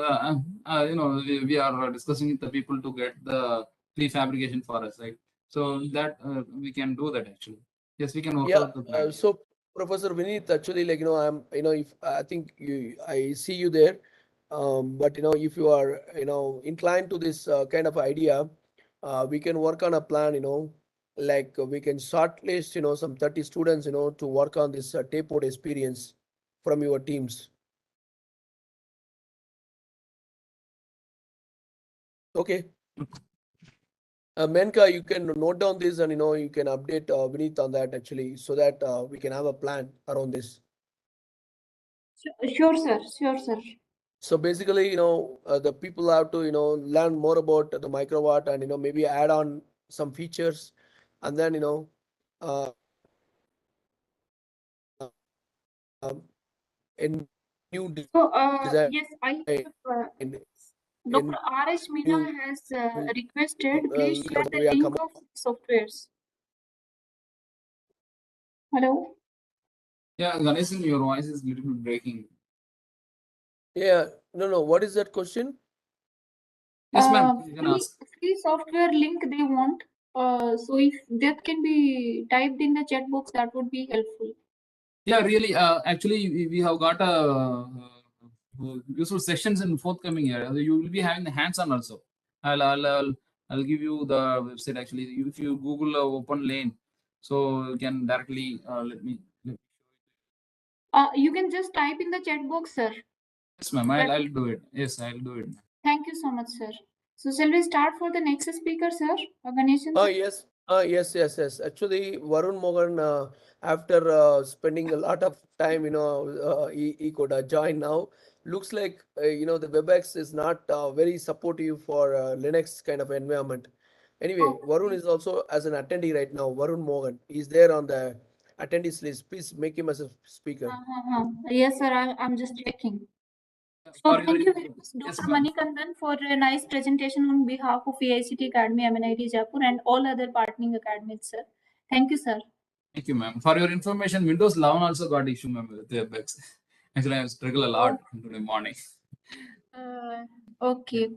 we are discussing with the people to get the prefabrication for us, right? So that we can do that actually. Yes, we can work Yeah. out the plan. So Professor Vineet, actually, I'm, if I think I see you there, but if you are, inclined to this kind of idea, we can work on a plan, like we can shortlist, some 30 students, to work on this tape out experience from your teams. Okay. Menka, you can note down this and you can update Vineet on that actually, so that we can have a plan around this. Sure, sir. Sure, sir. So basically, the people have to, learn more about the microwatt and, maybe add on some features, and then, uh, a new So, design, yes, I have, a Dr. R.S. Meena new has requested, please link share that the we are link coming. of softwares. Hello? Yeah, Ganesan, your voice is a little bit breaking. Yeah, no. What is that question? Yes, ma'am, you can ask. Free software link they want. So if that can be typed in the chat box, that would be helpful. Yeah, really. Actually, we have got useful sessions in forthcoming year. You will be having the hands-on also. I'll give you the website. Actually, if you Google Open Lane, so you can directly You can just type in the chat box, sir. Yes, ma'am. I'll do it. Yes, I'll do it. Thank you so much, sir. So shall we start for the next speaker, sir? Ganeshan, sir? Yes. Yes. Actually, Varun Mohan, after spending a lot of time, he could join now. Looks like, the WebEx is not very supportive for Linux kind of environment. Anyway, Varun is also as an attendee right now. Varun Mohan is there on the attendees list. Please make him as a speaker. Yes, sir. I'm just checking. So For your thank you very much, yes, Dr. ma'am. Manikandan, for a nice presentation on behalf of AICT Academy, MNIT Jaipur, and all other partnering academies, sir. Thank you, sir. Thank you, ma'am. For your information, Windows 11 also got issue, ma'am, with the WebEx. Actually, I struggle a lot today morning. Okay.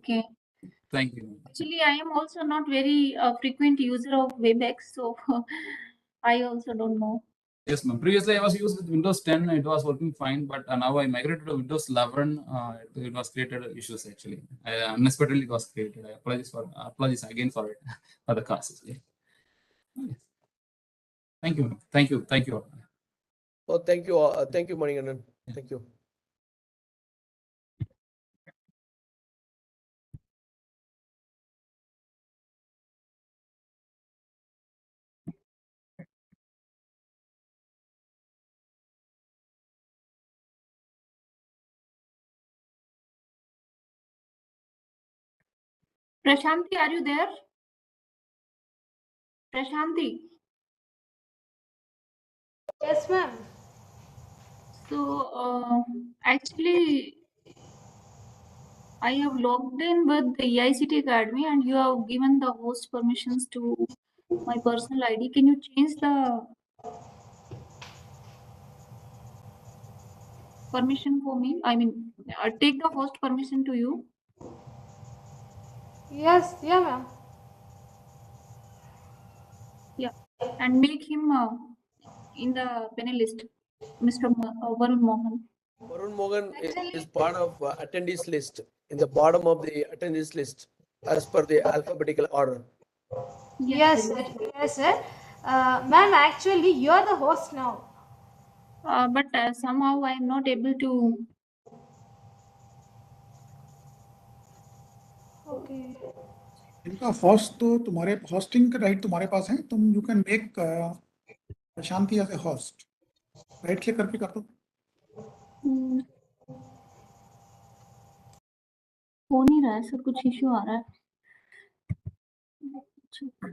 Thank you, ma'am. Actually, I am also not very frequent user of WebEx, so I also don't know. Yes, ma'am. Previously, I was used with Windows 10. It was working fine, but now I migrated to Windows 11. It was created issues actually. Unexpectedly, it was created. I apologize again for it for the causes. Yeah. Yes. Thank you, ma'am. Thank you. Oh, thank you, Manikandan. Thank you. Prashanti, are you there? Prashanti. Yes, ma'am. So actually, I have logged in with the EICT Academy, and you have given the host permissions to my personal ID. Can you change the permission for me? I mean, take the host permission to you. Yes, yeah, ma'am. Yeah, and make him in the panelist, Mr. Varun Mohan. Varun Mohan is Actually, part of attendees list. in the bottom of the attendees list as per the alphabetical order. Yes, sir. Yes, sir. Ma'am, actually, you're the host now. But somehow I am not able to. Okay. इनका host तो तुम्हारे hosting का right तुम्हारे पास है, तुम you can make Prashanti as a host, right click करके कर दो। हो नहीं रहा है सर, कुछ इश्यू आ रहा है।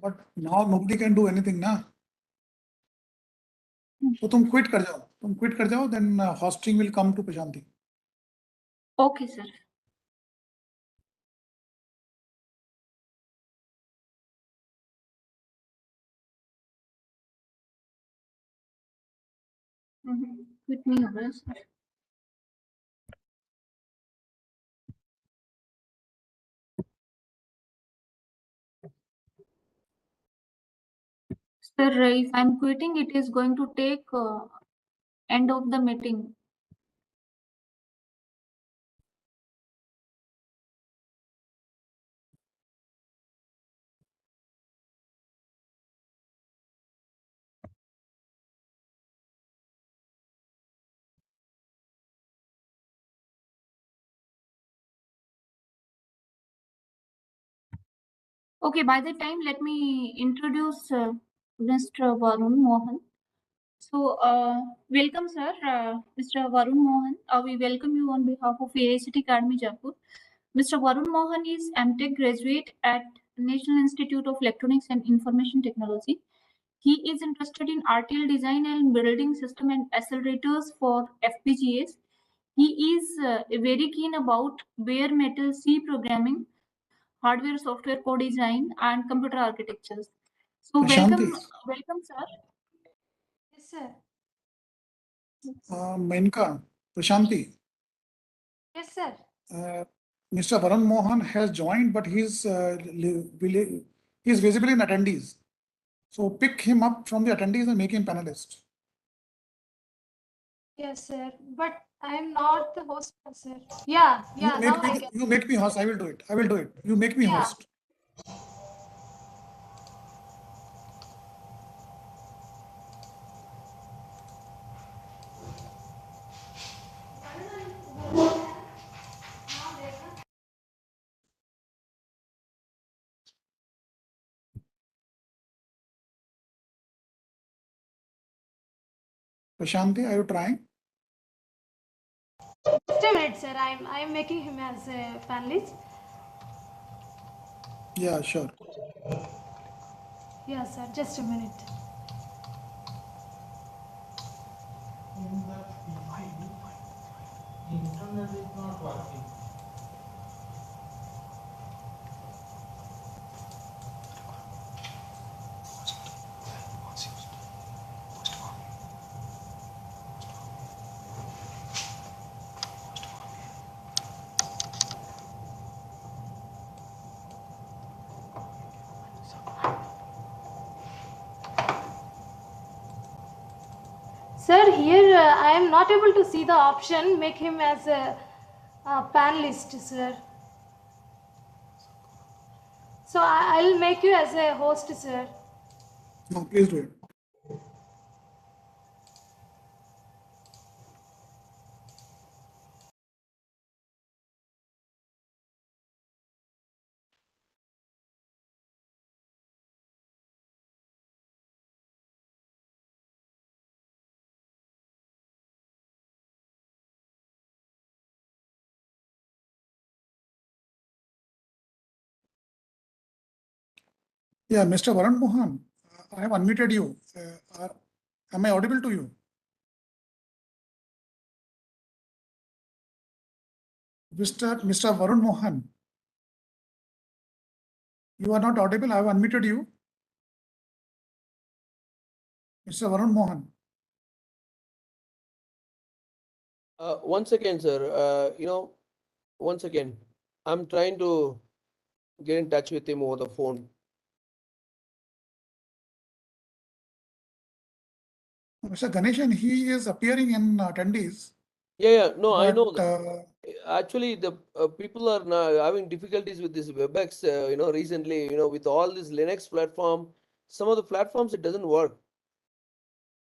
But now nobody can do anything ना, तो तुम क्विट कर जाओ, then hosting will come to Prashanti. Okay sir. Quit नहीं हो रहा है sir. Sir, if I'm quitting, it is going to take end of the meeting. Okay, by the time, let me introduce Mr. Varun Mohan. So, welcome, sir, Mr. Varun Mohan. We welcome you on behalf of AICT Academy Jaipur. Mr. Varun Mohan is MTech graduate at National Institute of Electronics and Information Technology. He is interested in RTL design and building system and accelerators for FPGAs. He is very keen about bare metal C programming, hardware software co-design and computer architectures. So Prashanti, welcome sir. Yes, sir. Menaka, Prashanti, Yes, sir. Mr. Varun Mohan has joined, but he's visible in attendees. So pick him up from the attendees and make him panelist. Yes, sir. But I am not the host, sir. Yeah, yeah. Now I can. You make me host. I will do it. You make me Yeah. host. Prashanti, are you trying? Just a minute, sir. I am making him as a panelist. Yeah, sure. Yeah, sir. Just a minute. Internet is not working. Sir, here I am not able to see the option. Make him as a panelist, sir. So I'll make you as a host, sir. No, please do it. Yeah, Mr. Varun Mohan, I have unmuted you. Am I audible to you? Mr. Varun Mohan, you are not audible. I have unmuted you. Mr. Varun Mohan. One second, sir. Once again, I'm trying to get in touch with him over the phone. Mr. Ganeshan, he is appearing in attendees, Yeah. No, I know But that. Actually, the people are now having difficulties with this WebEx. Recently, with all this Linux platform, some of the platforms it doesn't work.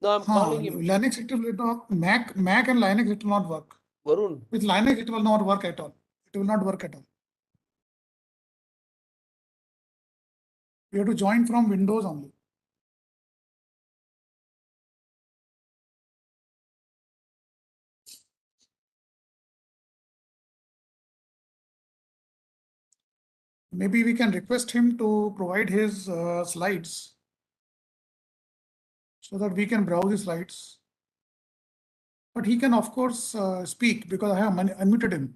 No, I'm calling him, Linux, it will not, Mac and Linux, it will not work. Varun. With Linux, it will not work at all. It will not work at all. You have to join from Windows only. Maybe we can request him to provide his slides so that we can browse his slides. But he can, of course, speak because I have unmuted him.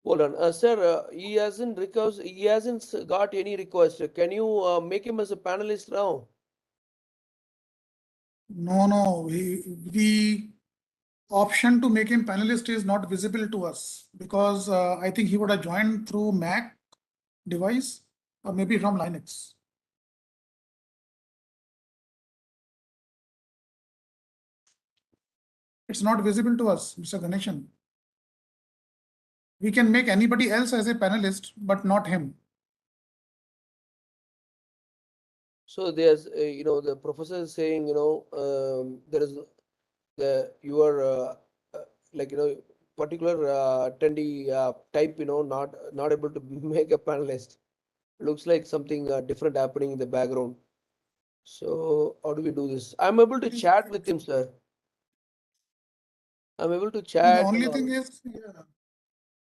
Hold on, sir. He hasn't got any request. Can you make him as a panelist now? No. The option to make him panelist is not visible to us because I think he would have joined through Mac device or maybe from Linux. It's not visible to us, Mr. Ganeshan. We can make anybody else as a panelist, but not him. So there's, the professor is saying, there is your like particular attendee type, not able to make a panelist. Looks like something different happening in the background. So how do we do this? I'm able to chat with him, sir. I'm able to The chat and only thing all. is,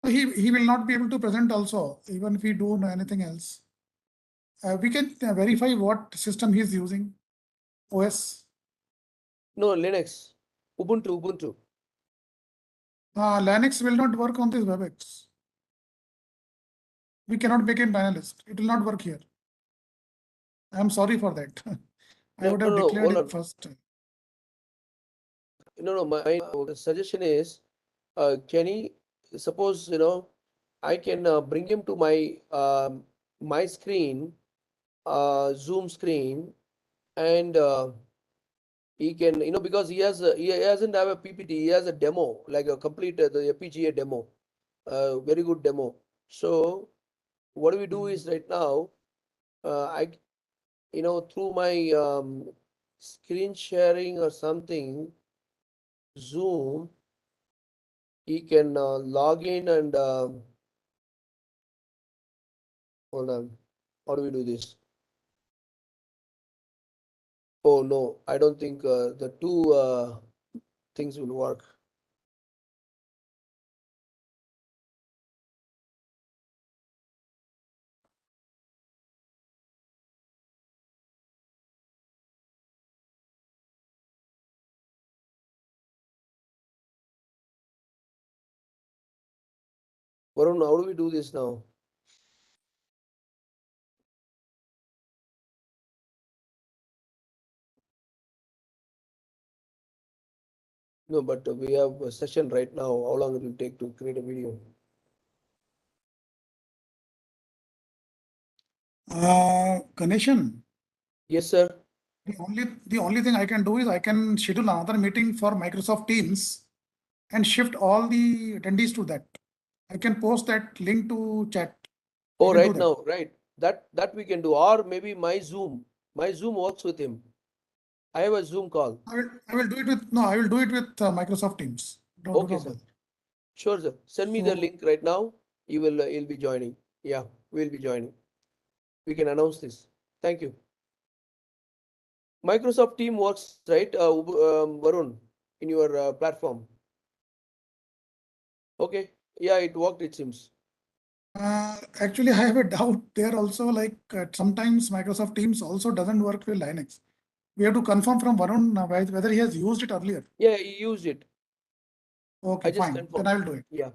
he will not be able to present also, even if we do anything else. We can verify what system he's using, OS. No, Linux, Ubuntu. Linux will not work on this WebEx. We cannot make him panelist. It will not work here. I'm sorry for that. I would have No, declared hold it on. first. No, my suggestion is, can he, suppose, I can bring him to my screen, Zoom screen, and he can, because he hasn't have a PPT, he has a demo, like a complete the FPGA demo, very good demo. So what do we do is right now, I, through my screen sharing or something, Zoom, he can log in and hold on. How do we do this? Oh no, I don't think the two things will work. Varun, how do we do this now? No, but we have a session right now. How long it will take to create a video? Ganeshan, Yes, sir. the only thing I can do is I can schedule another meeting for Microsoft Teams and shift all the attendees to that. I can post that link to chat. I Oh, can do right that. now, right. That we can do, or maybe my Zoom. My Zoom works with him. I have a Zoom call. I will do it with no. I will do it with Microsoft Teams. Do Okay, not sir. bother. Sure, sir. Send me the So link right now. He'll be joining. Yeah, we'll be joining. We can announce this. Thank you. Microsoft Team works, right, Varun, in your platform. Okay. Yeah, it worked, it seems. Actually, I have a doubt there also. Like sometimes Microsoft Teams also doesn't work with Linux. We have to confirm from Varun whether he has used it earlier. Yeah, you used it. Okay, I just fine. Then I confirmed. will do it. Yeah,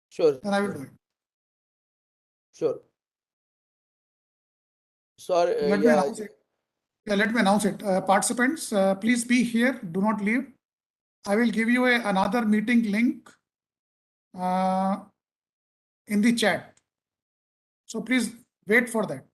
sure, Then I will do it. sure. Sorry, Let me yeah, announce it. Yeah, let me announce it. Participants, please be here. Do not leave. I will give you another meeting link in the chat. So please wait for that.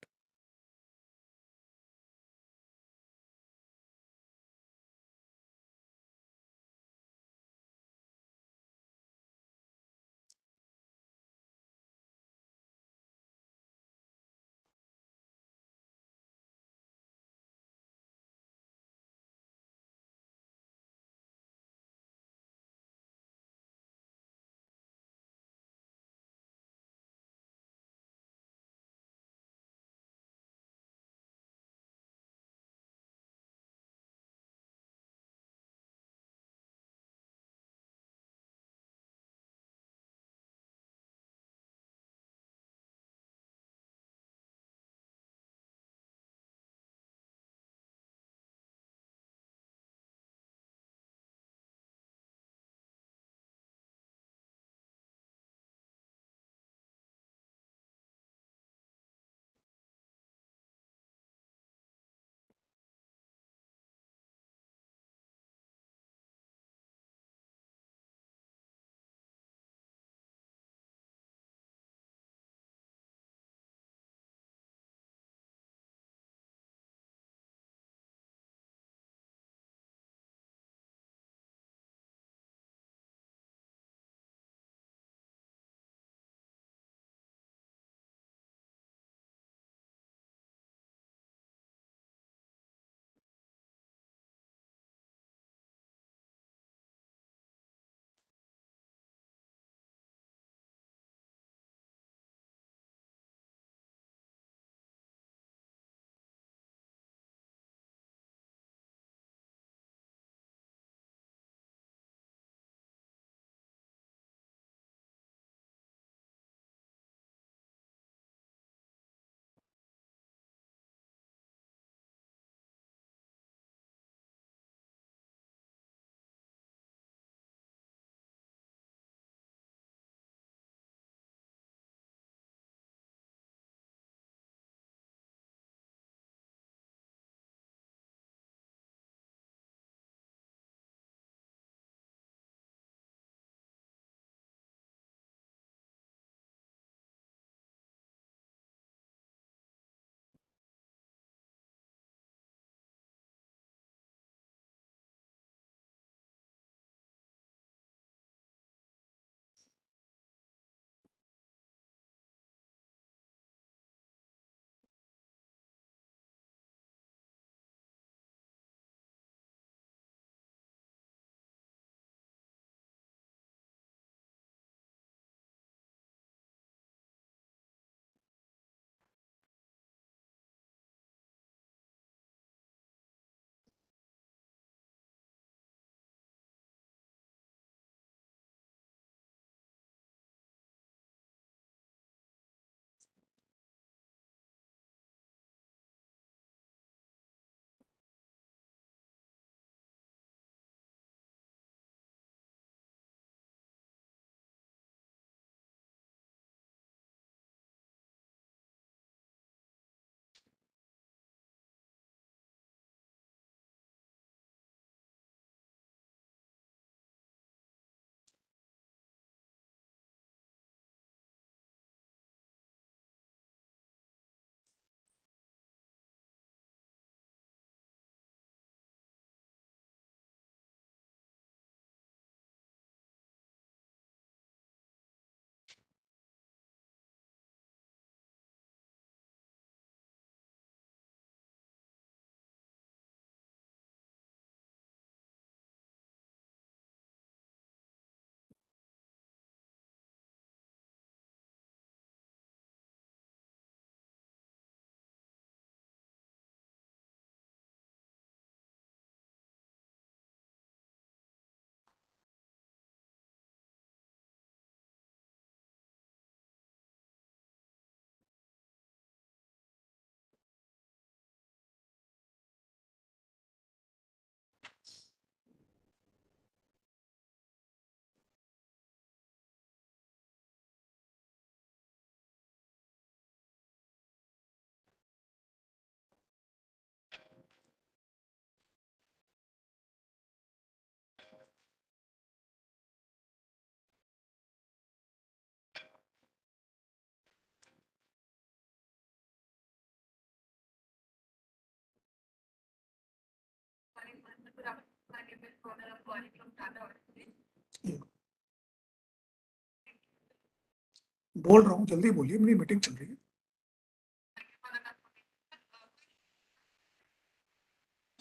बोल रहा हूँ, जल्दी बोलिए, मेरी meeting चल रही है.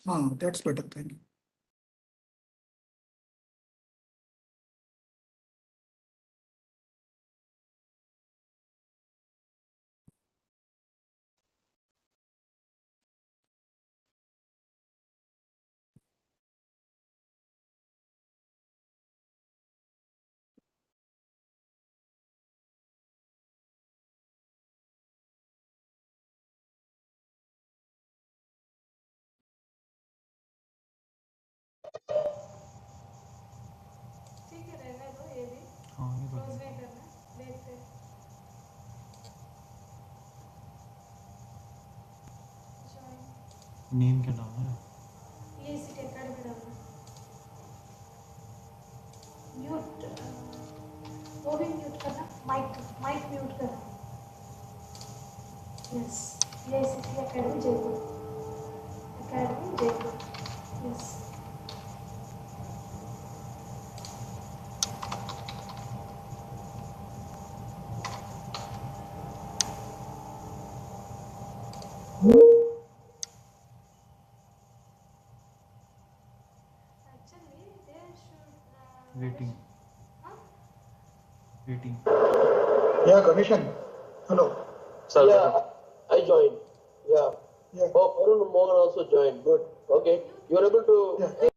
हाँ, that's better. Thank you. ठीक है, रहने दो ये भी. हाँ ये क्लोज बढ़िया. नहीं करना, देखते हैं. Join. नेम क्या डालना है? ये इसी के अकेडमी डालना. म्यूट, वो भी म्यूट करना. माइक म्यूट करना. यस, ये इसी के academy Jaipur. Yes. Actually, they should. Waiting. Huh? Waiting. Yeah, commission. Hello. Sir, yeah, I joined. Yeah. Yeah. Oh, Arun Mohan also joined. Good. Okay. You are able to. Yeah.